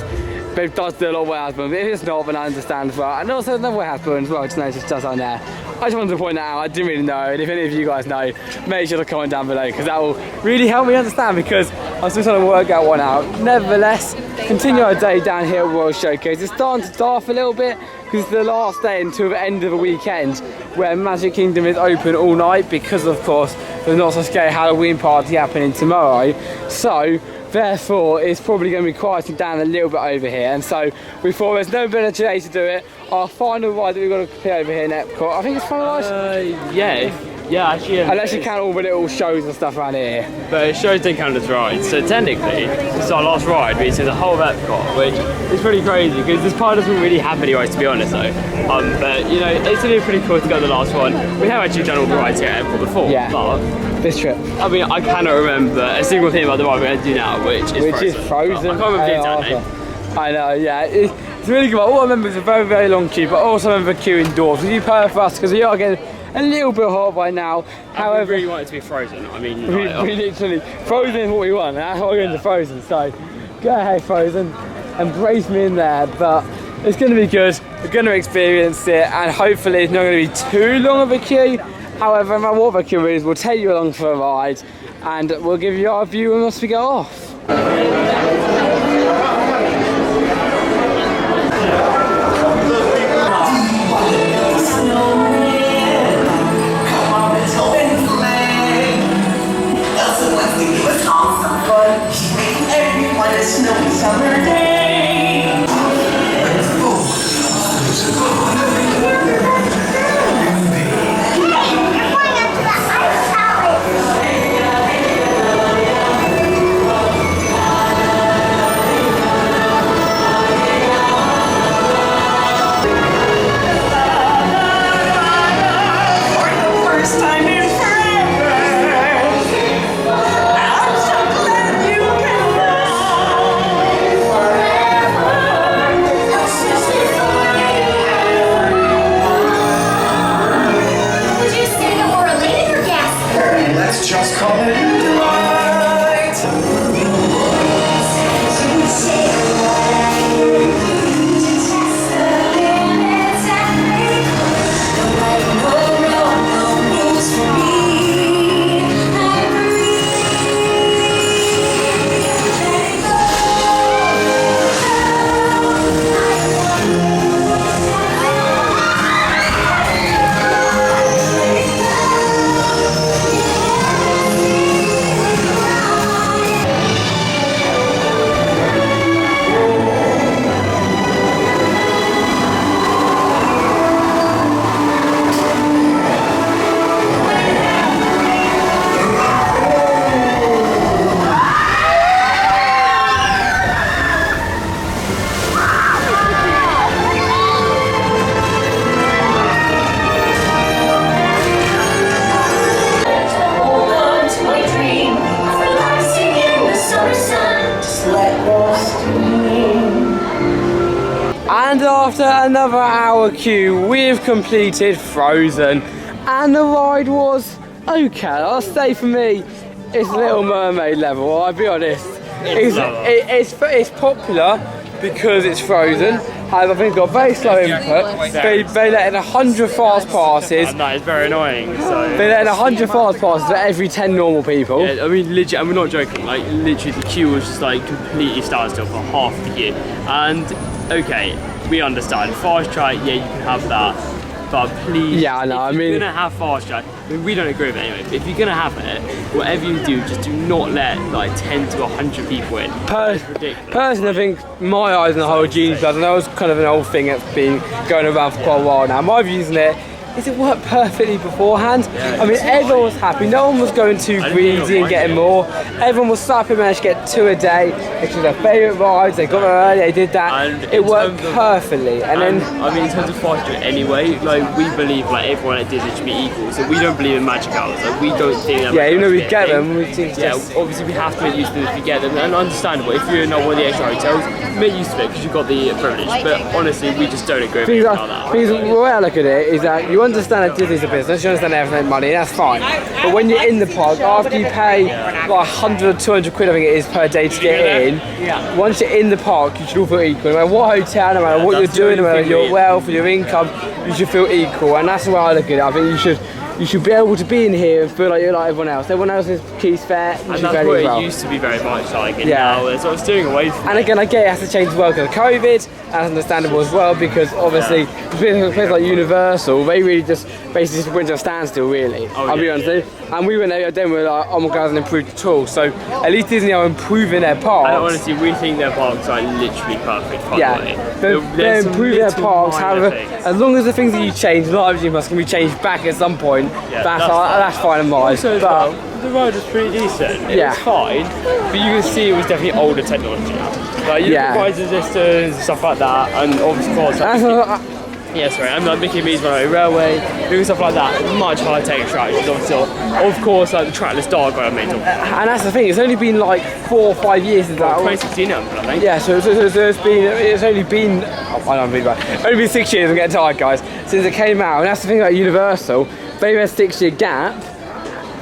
they've done a lot of warehouse building. If it's not, then I understand as well. And also another warehouse building as well, just noticed just on there. I just wanted to point that out, I didn't really know, and if any of you guys know, make sure to comment down below, because that will really help me understand, because I was still trying to work that one out. Nevertheless, continue our day down here at Royal Showcase. It's starting to dark a little bit, because it's the last day until the end of the weekend, where Magic Kingdom is open all night, because of course, there's not so scary Halloween party happening tomorrow. So, therefore, it's probably going to be quieting down a little bit over here, and so we thought there's no better way to do it. Our final ride that we've got to complete over here in Epcot, I think it's finalised? Yeah, actually. Unless you count all the little shows and stuff around here. But shows don't count as rides, so technically, this is our last ride, but it's in the whole of Epcot, which is pretty crazy, because this part doesn't really have any rides, to be honest though. But, you know, it's really pretty cool to go to the last one. We have actually done all the rides here at Epcot before, but this trip. I mean, I cannot remember a single thing about the ride we're going to do now, which is Frozen. I can't remember the exact name. I know, yeah. It's really good. All I remember is a very, very long queue, but I also remember queue indoors. We do perfect for us, because we are getting a little bit hot right now. However, we really want it to be Frozen. I mean, we literally, Frozen is what we want, and that's why we're going to Frozen. So, go ahead, Frozen, embrace me in there. But it's going to be good. We're going to experience it, and hopefully it's not going to be too long of a queue. However, no matter what the queue is, we'll take you along for a ride, and we'll give you our view once we go off. Summer day. And after another hour queue, we've completed Frozen. And the ride was okay. I'll say for me, it's Little Mermaid level, I'll be honest. It's popular because it's Frozen. I think it's got very slow input. They let in 100 fast passes. And that is very annoying. So they let in 100 fast passes for every 10 normal people. Yeah, I mean, legit, and we're not joking. Like, literally, the queue was just like completely standstill for half the queue. And okay, we understand. Fast track, yeah, you can have that. But please, yeah, I know. If you're gonna have fast track, I mean, we don't agree with it anyway. But if you're gonna have it, whatever you do, just do not let like 10 to 100 people in. Personally, I think my eyes on the whole Genie Plus, and that was kind of an old thing that's been going around for quite a while now. My views on it is it worked perfectly beforehand. I mean, everyone was happy. No one was going too greedy and getting more. Everyone was so happy, managed to get 2 a day. Which was their favourite rides. They got there early. They did that. And it worked perfectly. And then, I mean, in terms of fast track anyway, like we believe like everyone at Disney should be equal. So we don't believe in magic hours. Like we don't think that. Yeah, even though we get them, we think obviously we have to make use of them if we get them. And understandable. If you're not one of the extra hotels, make use of it because you've got the privilege. But honestly, we just don't agree with it like that. Because the way I look at it is that you understand that Disney's a business, you understand they have to make money, that's fine. But when you're in the park, after you pay like 100 or 200 quid, I think it is per day to get in, once you're in the park, you should all feel equal. No matter what hotel, no matter what you're doing, no matter your wealth or your income, you should feel equal. And that's the way I look at it. I think you should be able to be in here and feel like you're like everyone else. Everyone else is keeps fair. And that's what it used to be very much like. And now it's sort of steering away from And again, I get it has to change as well because of COVID. That's understandable as well because obviously places like Universal, they really just basically just went to a standstill really. I'll be honest. And we went there then we were like, oh my god, hasn't improved at all. So at least Disney are improving their parks. And honestly, we think their parks are literally perfect. They're improving their parks. However, as long as the things that you change, like Genie Plus, can be changed back at some point, that's fine in mind. Also, the ride was pretty decent. It was fine, but you can see it was definitely older technology. Like you look at rise resistance and stuff like that, and of course. I'm like Mickey Mouse Runaway Railway, doing stuff like that. Much higher tech attractions, obviously. Of course, like the trackless dog I made. And that's the thing. It's only been like 4 or 5 years since that. 2016, I think. Yeah, so it's only been. I don't mean right. Only been 6 years. I'm getting tired, guys. Since it came out, and that's the thing about Universal. They've had a 6-year gap.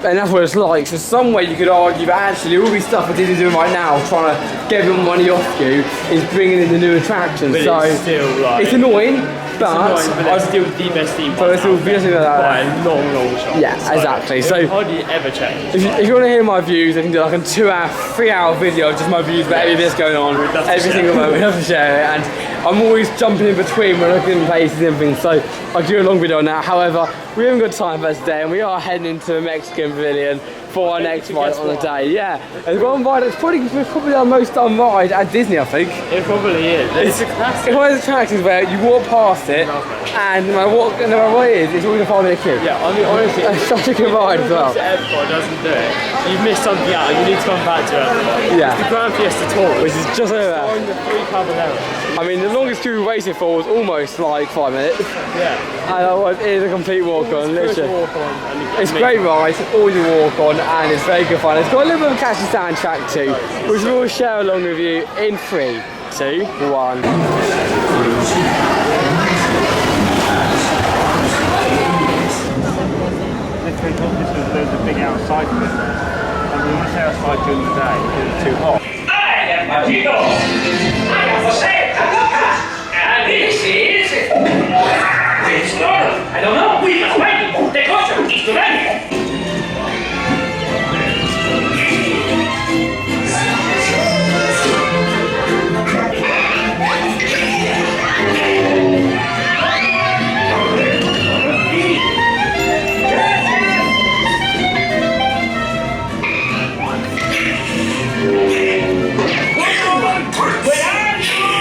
And that's what it's like. So some way you could argue that actually all these stuff that Disney's doing right now, trying to get everyone money off you, is bringing in the new attractions. But so it's still like it's annoying, but it's still the best theme park. But it's still by a long shot. Yeah, exactly. So hardly ever change. If you want to hear my views, I can do like a 2-hour, 3-hour video of just my views about everything that's going on, every single moment. We have to share it, and I'm always jumping in between when looking at places and things. So I'll do a long video on that. However, we haven't got time for today, and we are heading into the Mexican Pavilion for our next ride on the day. Yeah, there's one ride that's probably our most done ride at Disney, I think. It probably is. It's a classic. It's one of those attractions where you walk past it, and no matter what it is, it's always a 5-minute queue. Yeah, I mean honestly, it's such a good ride as well. If Epcot doesn't do it, you've missed something out. You need to come back to Epcot. Yeah. It's the Grand Fiesta Tour, which is just over there. On the 3 Caballeros. I mean, the longest queue we waited for was almost like 5 minutes. Yeah. And it is a complete walk-on, literally. It's a great ride, it's always a walk-on, and it's very good fun. It's got a little bit of a catchy soundtrack too, which we'll share along with you in 3, 2, 1. There's a big outside bit there, and we want to stay outside during the day because it's too hot. I am Pachito. I am Jose Lucas. And this is... It's Laura. I don't know. We must find you. The culture is ready. Where are you?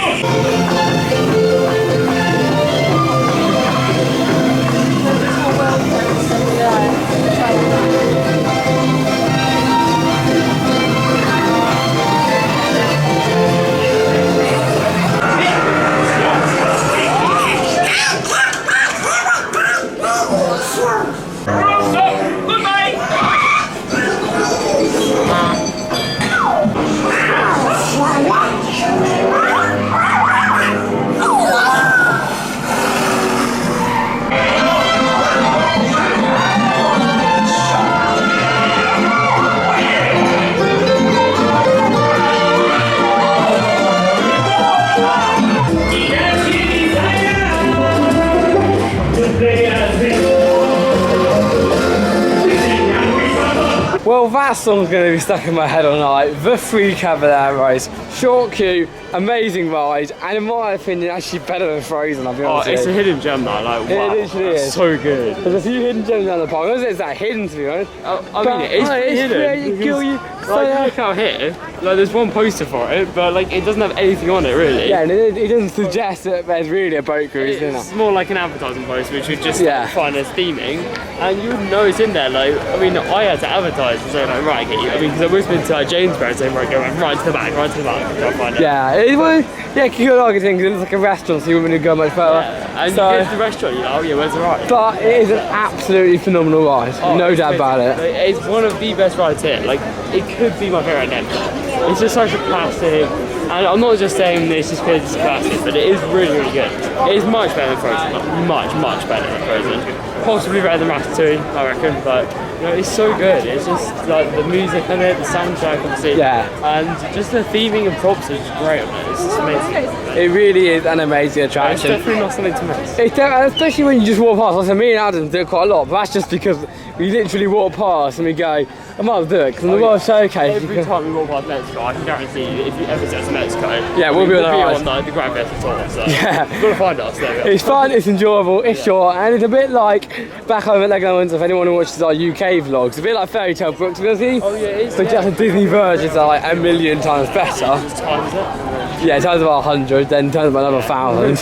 song's going to be stuck in my head all night. The Three Caballeros. Short queue, amazing ride, and in my opinion, actually better than Frozen, I'll be honest Oh, it's with a you. hidden gem though, like wow. It literally is. So good. There's a few hidden gems down the park. I don't think it's that hidden, to be honest. I mean, it is pretty hidden. Like, look out here, like there's one poster for it, but like it doesn't have anything on it really. Yeah, and it doesn't suggest that there's really a boat cruise, is It's more like an advertising poster, which would just find as theming, and you wouldn't know it's in there. Like, I mean, I had to advertise and say like, right, I mean, because I've always been to like Jamesbury saying, right, go right to the back, right to the back, try to find it. Yeah, it was, you could argue things, it's like a restaurant, so you wouldn't go much further. Yeah, and so, you get to the restaurant, you're like, oh yeah, where's the ride? But it is an absolutely phenomenal ride, no doubt about it. Like, it's one of the best rides here. Like, it could be my favourite ever. It's just such a classic, and I'm not just saying this just because it's classic, but it is really, really good. It is much better than Frozen, like, much better than Frozen. Possibly better than Ratatouille, I reckon, but you know, it's so good. It's just like the music in it, the soundtrack, obviously, and just the theming and props is great on it. It's just amazing. It really is an amazing attraction. It's definitely not something to miss. Especially when you just walk past. Like, me and Adam do it quite a lot, but that's just because we literally walk past and we go, I might as well do it, because in the World Showcase... Every time we walk past Mexico, I can guarantee you, if you ever get to Mexico, we'll be on like, the Grand Vista tour, so you've got to find us there. It's fun, it's enjoyable, it's short, and it's a bit like back home at Legoland, if anyone who watches our UK vlogs, a bit like Fairy Tale Brook, to be honest with you. Oh yeah, it is. But just the Disney versions are like a million times better. Times it? Yeah, times about 100, then times about another 1,000.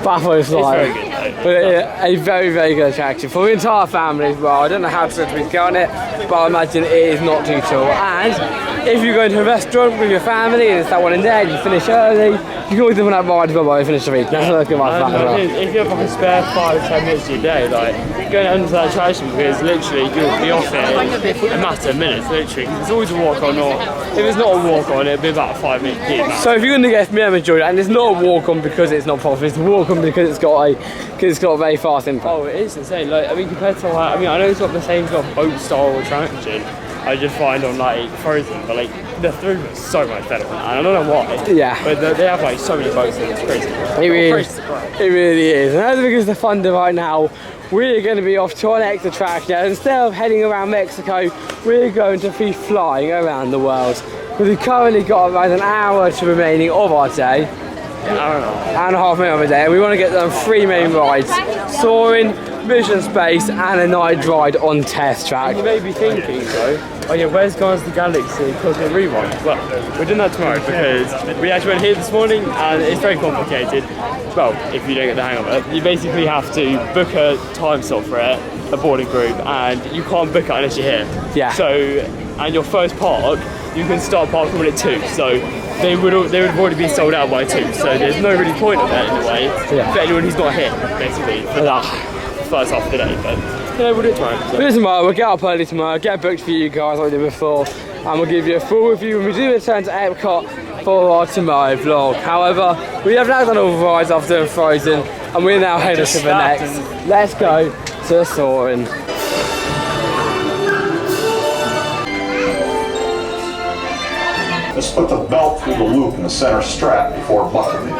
But I thought it's like a very, very good attraction for the entire family as well. I don't know how to go on it, but I imagine it is not too short. And if you're going to a restaurant with your family and it's that one in there and you finish early, you can always do that ride as well while you finish the week. That's a good one for that as well. If you have like a spare 5-10 minutes of your day, like going under that attraction, because literally you'll be off it in a matter of minutes, literally. It's always a walk on, or if it's not a walk on, it'll be about a 5-minute queue. So if you're going to get me, I'm enjoying it, and it's not a walk on because it's not profitable, it's a walk on because it's got a very fast impact. Oh, it is insane. Like, I mean, compared to I know it's not the same sort of boat style attraction I just find on like Frozen, but like the through is so much better than that. And I don't know why. Yeah. But they have like so many boats and it's crazy. It really is. And as because the Thunder right now, we're going to be off to our next attraction. And instead of heading around Mexico, we're going to be flying around the world. Because we've currently got around an hour to remaining of our day. Hour and a half minute of a day. And we want to get them 3 main rides. Soaring, Mission Space, and a night ride on Test Track. You may be thinking though, oh yeah, where's Guardians of the Galaxy Cosmic Rewind? Well, we're doing that tomorrow because we actually went here this morning and it's very complicated. Well, if you don't get the hang of it, you basically have to book a time slot for it, a boarding group, and you can't book it unless you're here. Yeah. So, and your first park, you can start parking at 2, so they would have already been sold out by 2, so there's no really point of that in a way for anyone who's not here, basically, for that first half of the day. But yeah, we'll do it tomorrow. So. We'll do it tomorrow, we'll get up early tomorrow, get booked for you guys like we did before, and we'll give you a full review when we do return to Epcot for our tomorrow vlog. However, we have now done all the rides after Frozen, and we're now heading to the next. Let's go to Soaring. Let's put the belt through the loop in the center strap before buckling.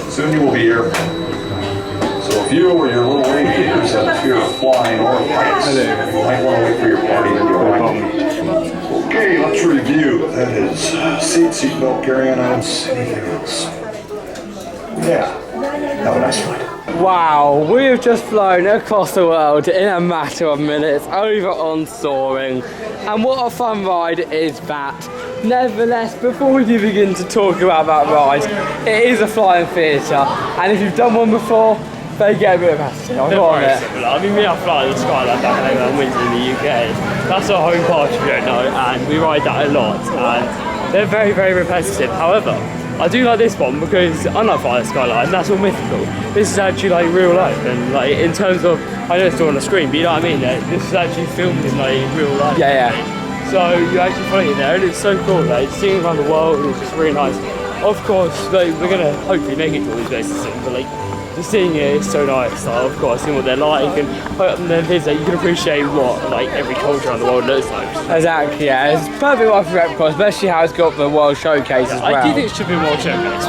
Soon you will be airborne. So if you or your little aviators have a fear of flying or heights, you might want to wait for your party to join. Okay, let's review. That is seat belt, carry-on items, anything else. Yeah, have a nice flight. Wow, we have just flown across the world in a matter of minutes over on Soaring, and what a fun ride is that. Nevertheless, before we do begin to talk about that ride, it is a flying theatre, and if you've done one before, they get a bit of attitude. They're very similar. I mean, we have flying the Skyline back home on Windsor in the UK. That's our home park if you don't know, and we ride that a lot, and they're very, very repetitive. However, I do like this one because unlike Fire Skyline, that's all mythical. This is actually like real life, and like in terms of, I know it's all on the screen, but you know what I mean? This is actually filmed in like real life. Yeah. So you actually follow it there, and it's so cool. Like seeing around the world, it's just really nice. Of course, like we're gonna hopefully make it to all these places soon, but like just seeing it is so nice. Like, of course, seeing what they're like, and then things that you can appreciate what like every culture around the world looks like. Exactly, yeah. It's perfect one for Epcot, especially how it's got the World Showcase as well. I do think it should be more showcase.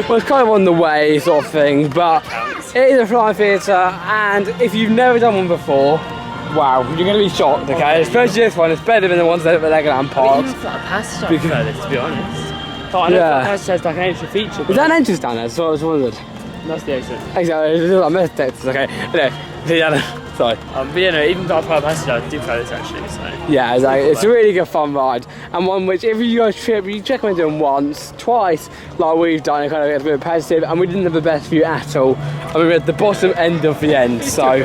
Well, it's kind of on the way sort of thing, but it is a flying theatre, and if you've never done one before, wow, you're going to be shocked, okay? Especially this one, it's better than the ones at the Legoland parks. It's like a passage further, to be honest. But I know passage has like an extra feature. Is that an entrance down there? That's what I was wondered. That's the exit. Exactly, I missed it, okay. Anyway, sorry. But yeah, no, even though I play a passage, I do play this actually, so. Yeah, exactly. It's a really good fun ride. And one which, if you guys trip, you check on doing once, twice, like we've done, it kind of gets a bit repetitive, and we didn't have the best view at all. And we were at the bottom end of the end, so.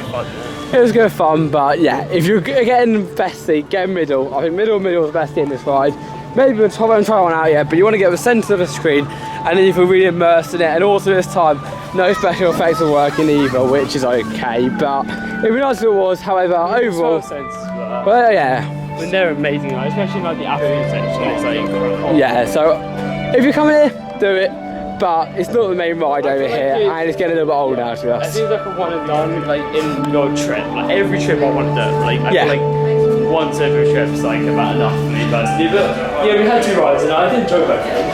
It was good fun, but yeah, if you're getting best seat, get middle. I think middle is the best seat in this ride. Maybe we'll try one out yet, but you want to get the centre of the screen, and then you feel really immersed in it. And also this time, no special effects are working either, which is okay. But it'd be nice if it was. However, overall, well, yeah. But they're amazing, like, especially like the afternoon section. It's like incredible. Yeah. So if you come here, do it. But it's not the main ride over here, and it's getting a little bit old now to us. I think like a one and done, like in your trip, like every trip I want to do, like I feel like once every trip's like about enough for me personally. But yeah, we had 2 rides and I did enjoy both of them.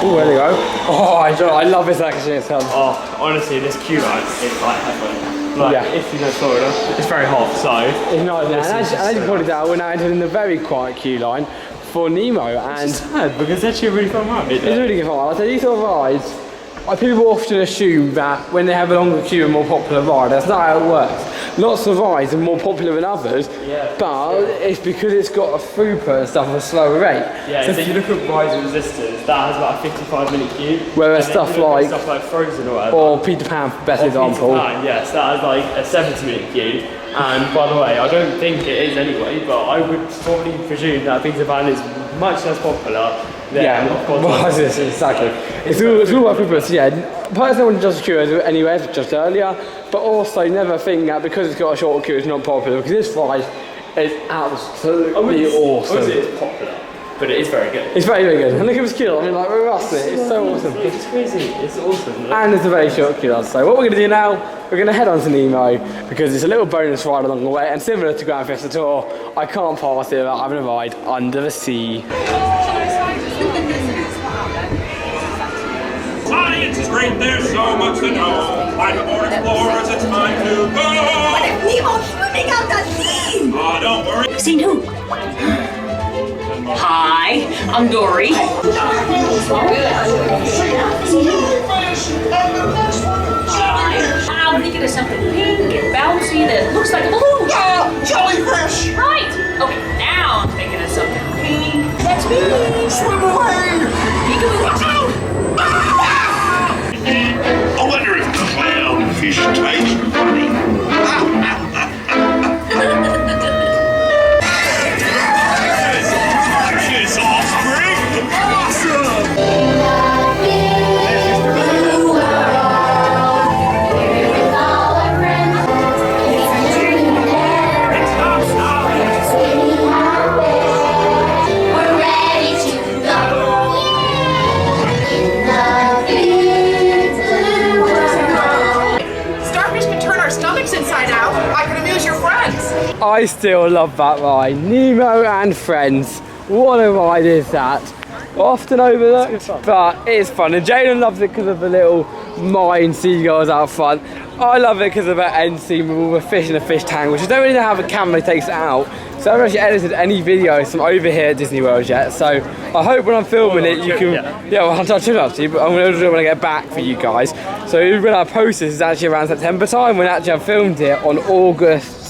Oh, there we go. Oh, I love this actually. Oh, honestly, this queue line is like heaven. Like, if you know Florida, it's very hot, so. It's nice, and as you pointed out, we're now entering the very quiet queue line for Nemo, and it's sad because it's actually a really fun ride. It's a really good fun. So these sort of rides, people often assume that when they have a longer queue, a more popular ride. That's not how it works. Lots of rides are more popular than others, but it's because it's got a throughput and stuff at a slower rate. Yeah, so if you look at Rise of Resistance, that has about a 55-minute queue. Whereas stuff like Frozen or whatever. Or Peter Pan, best example. Peter Pan, yes, that has like a 70-minute queue. And by the way, I don't think it is anyway, but I would probably presume that Peter Pan is much less popular than exactly. It's all about people. So yeah, personally I wouldn't just queue anyway, just earlier, but also never think that because it's got a shorter queue it's not popular, because this ride is absolutely awesome. It's popular, but it is very good. It's very, very good. And look at this queue, I mean, like, we're rusty. It's so awesome. It's crazy, it's awesome. And it's a very short queue, I'd say. What we're going to do now, we're going to head on to Nemo, because it's a little bonus ride along the way, and similar to Grand Theft Tour, I can't pass it without having a ride under the sea. Science is great, there's so much to know. Like aboard explorers, it's time to go. What if Nemo's shooting out the sea? Oh, don't worry. Seen who? Hi, I'm Dory. I'm thinking of something pink and bouncy that looks like a balloon. Jellyfish! Right! Okay, now I'm thinking of something pink. That's me! Swim away! Peekaboo, watch out! I wonder if clownfish taste funny. His offspring? Awesome! I still love that ride. Nemo and Friends. What a ride is that? Often overlooked, but it's fun. And Jayden loves it because of the little mine seagulls out front. I love it because of that end scene with all the fish in a fish tank, which I don't really know how the camera takes it out. So I haven't actually edited any videos from over here at Disney World yet. So I hope when I'm filming it, you can. Yeah, well, I should actually, but I'm going to do it when I get back for you guys. So when I post this, it's actually around September time. When actually I filmed it on August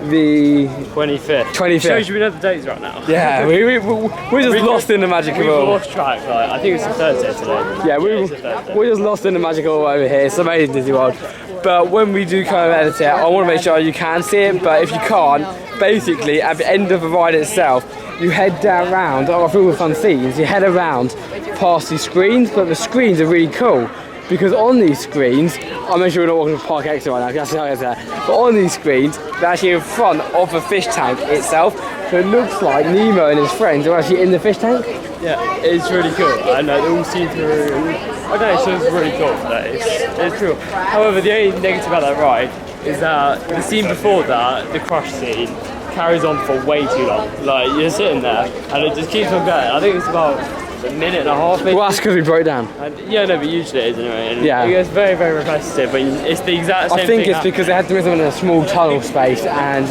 the 25th. 25th. Shows you we know the dates right now. Yeah, we're just lost in the magic of it all. We lost track, like, I think it's a Thursday today. Yeah, we're just lost in the magic of it all over here. It's amazing, Disney World. But when we do kind of edit it, I want to make sure you can see it, but if you can't, basically at the end of the ride itself, you head down round, through the fun scenes, you head around past these screens, but the screens are really cool. Because on these screens, I'm not sure we're not walking to Park Extra right now, that's how it's there. But on these screens, they're actually in front of the fish tank itself. So it looks like Nemo and his friends are actually in the fish tank. Yeah, it's really cool. I know, they all see through. I don't know, so it's really cool. It's cool. However, the only negative about that ride is that the scene before that, the crush scene, carries on for way too long. Like, you're sitting there, and it just keeps on going. I think it's about a minute and a half, maybe. Well, that's because we broke down. And, yeah, no, but usually it is anyway. And yeah. It gets very, very repetitive, but it's the exact same thing. I think it's because they had to make them in a small tunnel space, and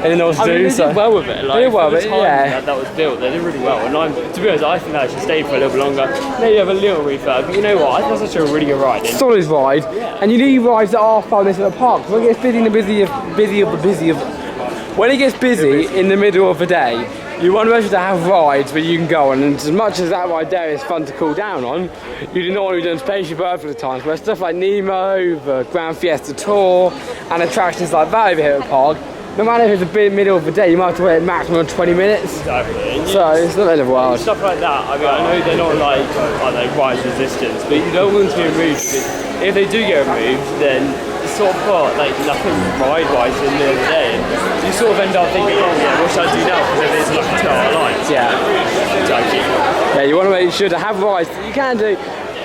they didn't know what to do. They so did well with it. Like, they did well with the it, time yeah. that was built, they did really well. And to be honest, I think I should stay for a little bit longer. Maybe have a little refurb. But you know what? I think that's such a really good ride. Solid ride, and you need rides that are fun in the park. When it gets busy in when it gets busy in the middle of the day, you want to have rides where you can go on, and as much as that ride there is fun to cool down on, you do not want to be doing Spaceship Earth at the times, where stuff like Nemo, the Grand Fiesta Tour, and attractions like that over here at the park, no matter if it's a bit middle of the day, you might have to wait a maximum of 20 minutes. Exactly. So it's not the end of the world. Stuff like that, I mean, I know they're not like, I don't know, rise resistance, but you don't want them to be removed, because if they do get removed, then it's sort of got like nothing ride-wise in the day. You sort of end up thinking, oh yeah, what should I do now? Because it is like a 2-hour line. Yeah, you want to make sure to have rides that you can do,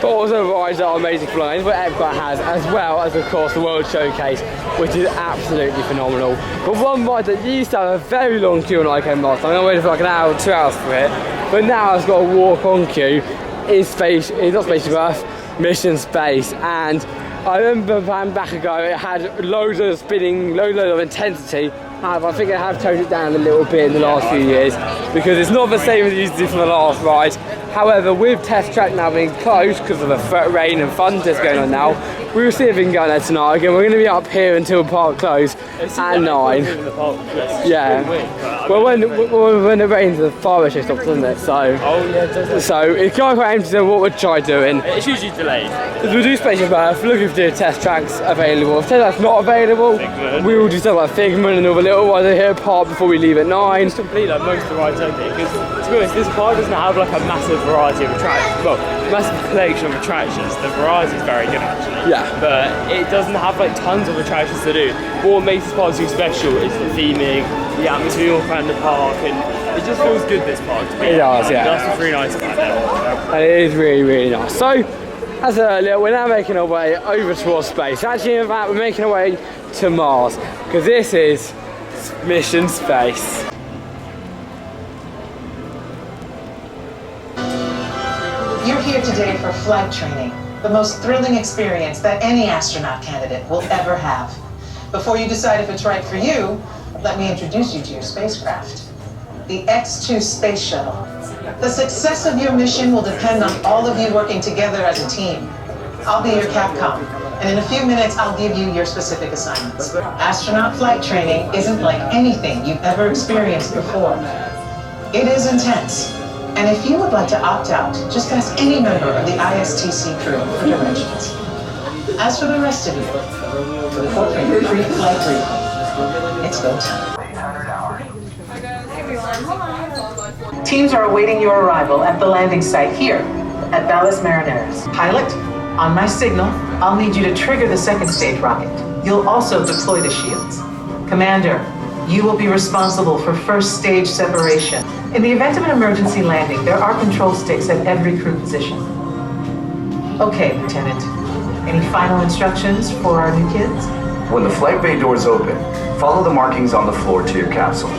but also rides that are amazing flying, what Epcot has, as well as of course the World Showcase, which is absolutely phenomenal. But one ride that used to have a very long queue when I came last time, I waited for like an hour, 2 hours for it, but now it's got a walk-on queue, is not Spaceship Earth, Mission Space, and I remember back ago it had loads of spinning, loads of intensity. However, I think I have toned it down a little bit in the last few years because it's not the same as it used to be for the last ride. However, with Test Track now being closed because of the rain and fun that's going on now, we will see if we can go there tonight. Again, we're going to be up here until park close at 9. Yeah. Well, when it rains, the fire show stops, doesn't it? So. Oh yeah, it does. So it's quite empty. So what we'll try doing. It's usually delayed. We'll do Spaceship Earth. Looking for the Test Tracks available. If Test Track's not available, we will do stuff like Figment and all the little ones here apart before we leave at 9. It's complete like most of the rides, don't they? Because to be honest, this park doesn't have like a massive variety of attractions. Well, massive collection of attractions. The variety is very good actually. Yeah. But it doesn't have like tons of attractions to do. But what makes this park so special is the theming, the atmosphere around the park, and it just feels good, this park. It does, yeah. That's what's really nice about it. And it is really, really nice. So, as I said earlier, we're now making our way over towards space. Actually, in fact, we're making our way to Mars, because this is Mission Space. You're here today for flight training, the most thrilling experience that any astronaut candidate will ever have. Before you decide if it's right for you, let me introduce you to your spacecraft, the X-2 Space Shuttle. The success of your mission will depend on all of you working together as a team. I'll be your Capcom, and in a few minutes I'll give you your specific assignments. Astronaut flight training isn't like anything you've ever experienced before. It is intense. And if you would like to opt out, just ask any member of the ISTC crew for directions. As for the rest of you, report for your pre-flight briefing. It's go time. Teams are awaiting your arrival at the landing site here at Valles Marineris. Pilot, on my signal, I'll need you to trigger the second stage rocket. You'll also deploy the shields. Commander, you will be responsible for first stage separation. In the event of an emergency landing, there are control sticks at every crew position. Okay, Lieutenant. Any final instructions for our new kids? When the flight bay doors open, follow the markings on the floor to your capsule.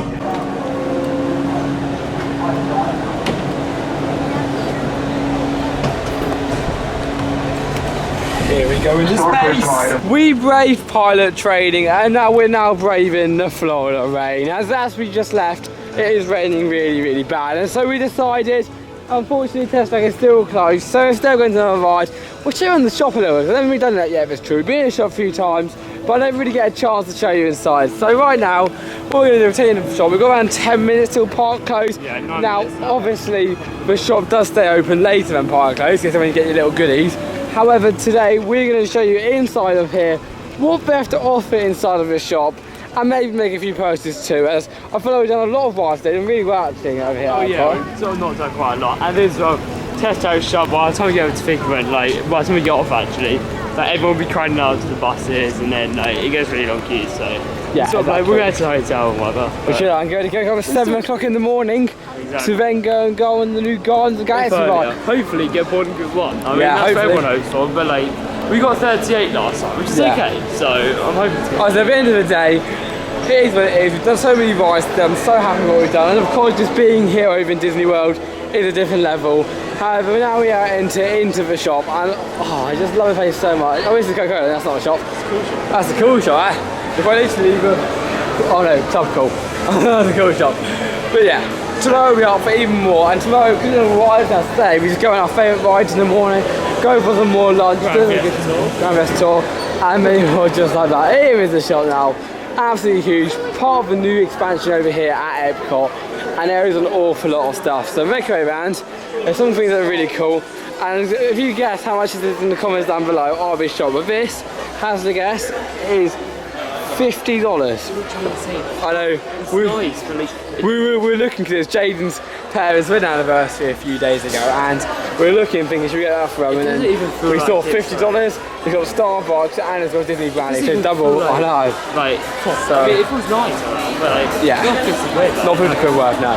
Here we go into space. We braved pilot training, and now we're braving the Florida rain. As we just left, it is raining really, really bad, and so we decided, unfortunately, Test Track is still closed, so instead of going to another ride, we'll show you in the shop a little bit. I haven't really done that yet, if it's true. We've been in the shop a few times, but I don't really get a chance to show you inside. So right now, what we're going to do is take you in the shop. We've got around 10 minutes till park close. Yeah, now, obviously, the shop does stay open later than park close, because then you get your little goodies. However, today we're going to show you inside of here what they have to offer inside of the shop, and maybe make a few purchases too, as I feel like we've done a lot of rides today and really well actually over here. Oh yeah, we've sort of not done quite a lot. And there's a Testo shop by the time we get over to Figment, like by the time we get off actually, like everyone will be crying out to the buses, and then like it gets really long queues, so yeah, sort of, like, we're going to the hotel and whatever. We should go at 7 o'clock in the morning to then go on the new Gardens and Galaxy ride. Hopefully get board in group 1. I mean, yeah, that's what everyone hopes for, but like we got 38 last time, which is okay, so I'm hoping to get at the end of the day, it is what it is. We've done so many rides, I'm so happy with what we've done, and of course just being here over in Disney World is a different level. However, now we are into the shop, and I just love the place so much. Oh, this is Coca-Cola, that's not a shop. That's a cool shop, eh? If I literally Oh no, topical. The cool shop. But yeah, tomorrow we are for even more, and tomorrow, because of the rides now today, we just go on our favourite rides in the morning, go for some more lunch, do a Grand Fiesta tour, and maybe we'll just like that. Here is the shop now, absolutely huge, part of the new expansion over here at Epcot, and there is an awful lot of stuff. So make your way around, there's some things that are really cool, and if you guess how much it is in the comments down below, I'll be shocked. But this, hazard a guess, is $50. I know. We're looking because it's Jayden's parents' wedding anniversary a few days ago, and we're looking thinking should we get that for him, and then we saw $50. We've got Starbucks and it's got Disney branding, so double. I know. Like, so, I mean, it was nice, but like, yeah, not $50 quid worth now.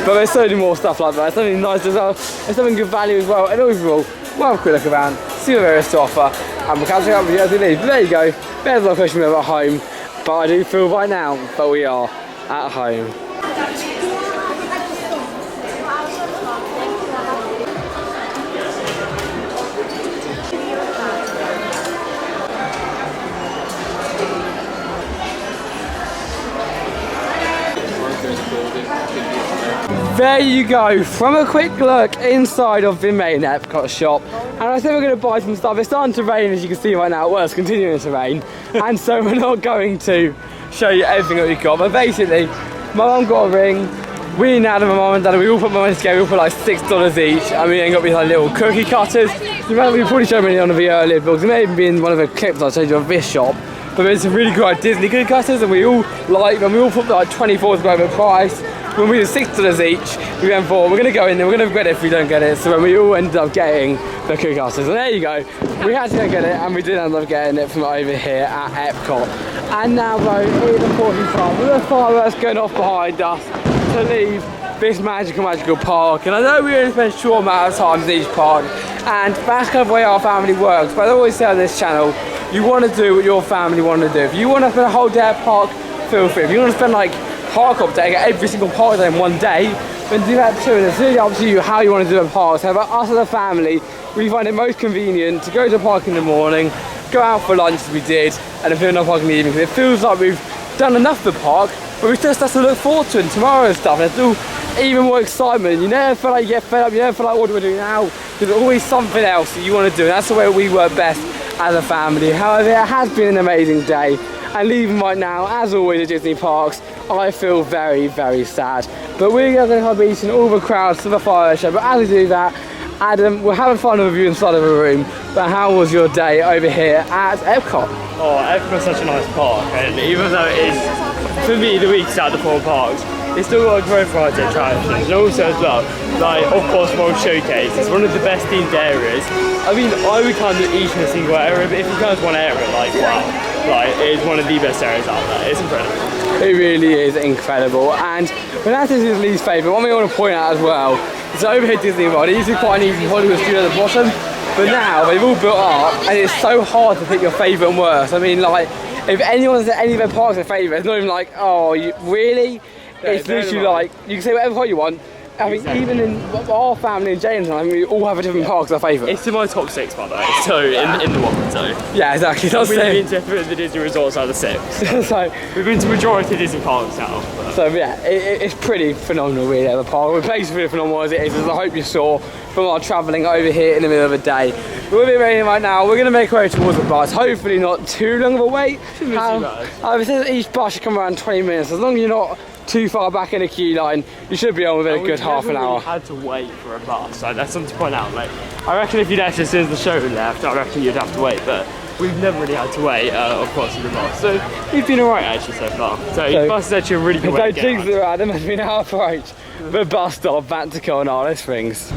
But there's so many more stuff like that. There's something nice as well. There's something good value as well. And overall, we'll have a quick look around, see what there is to offer, and we'll catch up with you as we leave. But there you go. There's no question we're at home. But I do feel right now that we are at home. There you go, from a quick look inside of the main Epcot shop, and I think we're going to buy some stuff. It's starting to rain, as you can see right now. Well, it's continuing to rain, and so we're not going to show you everything that we've got, but basically my mum got a ring, we and Adam, my mum and dad, we all put money together, we all put like $6 each, and we then got these like little cookie cutters. You might have probably shown me on the earlier vlogs, it may even be in one of the clips I showed you of this shop, but there's some really good Disney cookie cutters, and we all like them. We all put like $24 over price. When we did $6 each, we went for, we're going to go in there, we're going to regret it if we don't get it, so when we all ended up getting the cookie cutters. And there you go, we had to go get it, and we did end up getting it from over here at Epcot. And now though, it is important time with the fireworks going off behind us to leave this magical park. And I know we only spend a short amount of time in each park, and that's kind of the way our family works, but I always say on this channel, you want to do what your family want to do. If you want to spend a whole day at park, feel free. If you want to spend like park up day, get every single park day in one day, then do that too, and it's really up to you how you want to do the parks. However, us as a family, we find it most convenient to go to the park in the morning, go out for lunch as we did, and then feel park in the evening, because it feels like we've done enough for the park, but we still have to look forward to it and tomorrow and stuff. There's still even more excitement. You never feel like you get fed up, you never feel like what do we do now? There's always something else that you want to do, and that's the way we work best as a family. However, it has been an amazing day, and leaving right now, as always at Disney parks, I feel very sad. But we're going to be beating all the crowds to the fireworks show. But as we do that, Adam, we're having fun with you inside of a room. But how was your day over here at Epcot? Oh, Epcot's such a nice park, and even though it is, for me, the weakest out of the 4 parks, it's still got a great variety of attractions, and also as well, like, of course, World Showcase. It's one of the best themed areas. I mean, I would count each in a single area, but if you count one area, like, wow, like, it is one of the best areas out there. It's incredible. It really is incredible, and when that is his least favourite, one thing I want to point out as well, is over here at Disney World, it used to be quite an easy Hollywood studio at the bottom, but now they've all built up, and it's so hard to pick your favourite and worst. I mean, like, if anyone's at any of their parks their favourite, it's not even like, oh, really? Yeah, it's literally like, you can say whatever park you want. I mean, even in our family and James, I mean, we all have a different park as our favourite. It's in my top 6, by the way, so in the one, so. Yeah, exactly, that's We've been to the Disney resorts out of the 6. So we've been to the majority of Disney parks now. But. So yeah, it's pretty phenomenal really at the park. The place is really phenomenal as it is, as I hope you saw from our travelling over here in the middle of the day. We're a bit raining right now, we're going to make our way towards the bus, hopefully not too long of a wait. Shouldn't be too bad. It says each bus should come around 20 minutes, as long as you're not too far back in the queue line, you should be on within a good half an hour. We had to wait for a bus, so that's something to point out. Like, I reckon if you'd actually, as soon as the show left, I reckon you'd have to wait, but we've never really had to wait, of course, for the bus. So we've been alright actually so far. So the bus is actually a really good way to get Don't jinx it, Adam, as we now approach the bus stop back to Coronado Springs.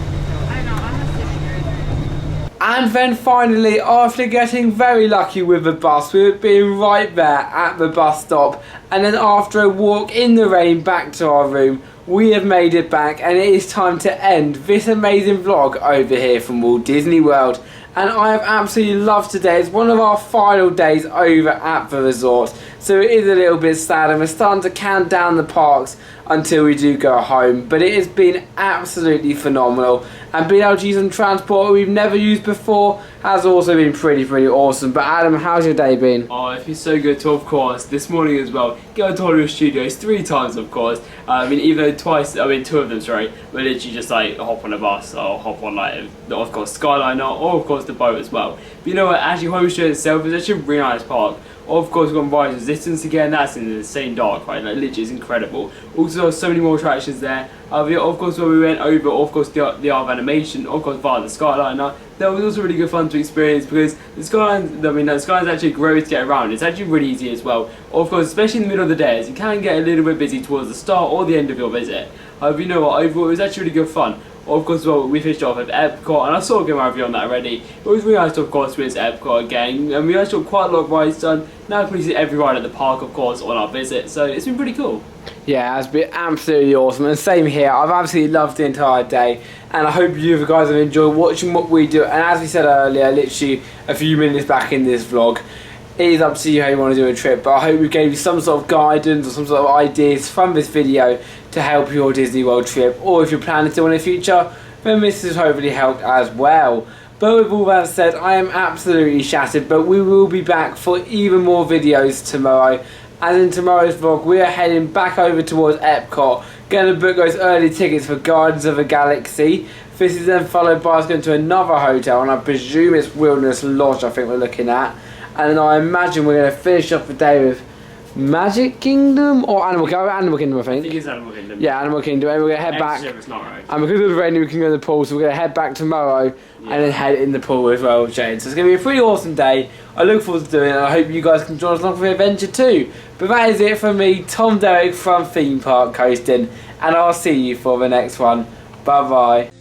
And then finally, after getting very lucky with the bus, we were being right there at the bus stop, and then after a walk in the rain back to our room, we have made it back, and it is time to end this amazing vlog over here from Walt Disney World. And I have absolutely loved today. It's one of our final days over at the resort, so it is a little bit sad, and we're starting to count down the parks until we do go home. But it has been absolutely phenomenal, and being able to use some transport we've never used before has also been pretty awesome. But Adam, how's your day been? Oh, it's been so good to, of course, this morning as well, go to Hollywood Studios 3 times, of course. I mean, even though 2 of them, sorry, were literally just like hop on a bus or hop on like, of course, Skyliner, or of course the boat as well. But you know what, actually Hollywood Studios itself is actually a really nice park. Of course, we've got Rise Resistance again, that's in the insane dark, right? Like, literally, it's incredible. Also, so many more attractions there. Of course, when we went over, of course, the Art of Animation, of course, via the Skyliner, that was also really good fun to experience, because the Skyline, I mean, the Skyline's actually great to get around. It's actually really easy as well. Of course, especially in the middle of the day, as it can get a little bit busy towards the start or the end of your visit. However, you know what, overall, it was actually really good fun. Of course, well, we finished off at Epcot, and I saw a good review on that already. It was really nice to, of course, visit Epcot again, and we actually got quite a lot of rides done. Now we can see every ride at the park, of course, on our visit, so it's been pretty cool. Yeah, it's been absolutely awesome, and same here. I've absolutely loved the entire day, and I hope you guys have enjoyed watching what we do. And as we said earlier, literally a few minutes back in this vlog, it is up to you how you want to do a trip, but I hope we gave you some sort of guidance or some sort of ideas from this video to help your Disney World trip, or if you're planning to in the future, then this has hopefully helped as well. But with all that said, I am absolutely shattered, but we will be back for even more videos tomorrow. As in tomorrow's vlog, we are heading back over towards Epcot, going to book those early tickets for Guardians of the Galaxy. This is then followed by us going to another hotel, and I presume it's Wilderness Lodge I think we're looking at. And I imagine we're going to finish off the day with Magic Kingdom or Animal Kingdom. Animal Kingdom, I think. I think it's Animal Kingdom. Yeah, Animal Kingdom. And we're going to head back. It's not right. And because of the rain, we can go in the pool, so we're going to head back tomorrow and then head in the pool as well, Jade. So it's going to be a pretty awesome day. I look forward to doing it, and I hope you guys can join us along for the adventure too. But that is it from me, Tom Derrick from Theme Park Coastin, and I'll see you for the next one. Bye bye.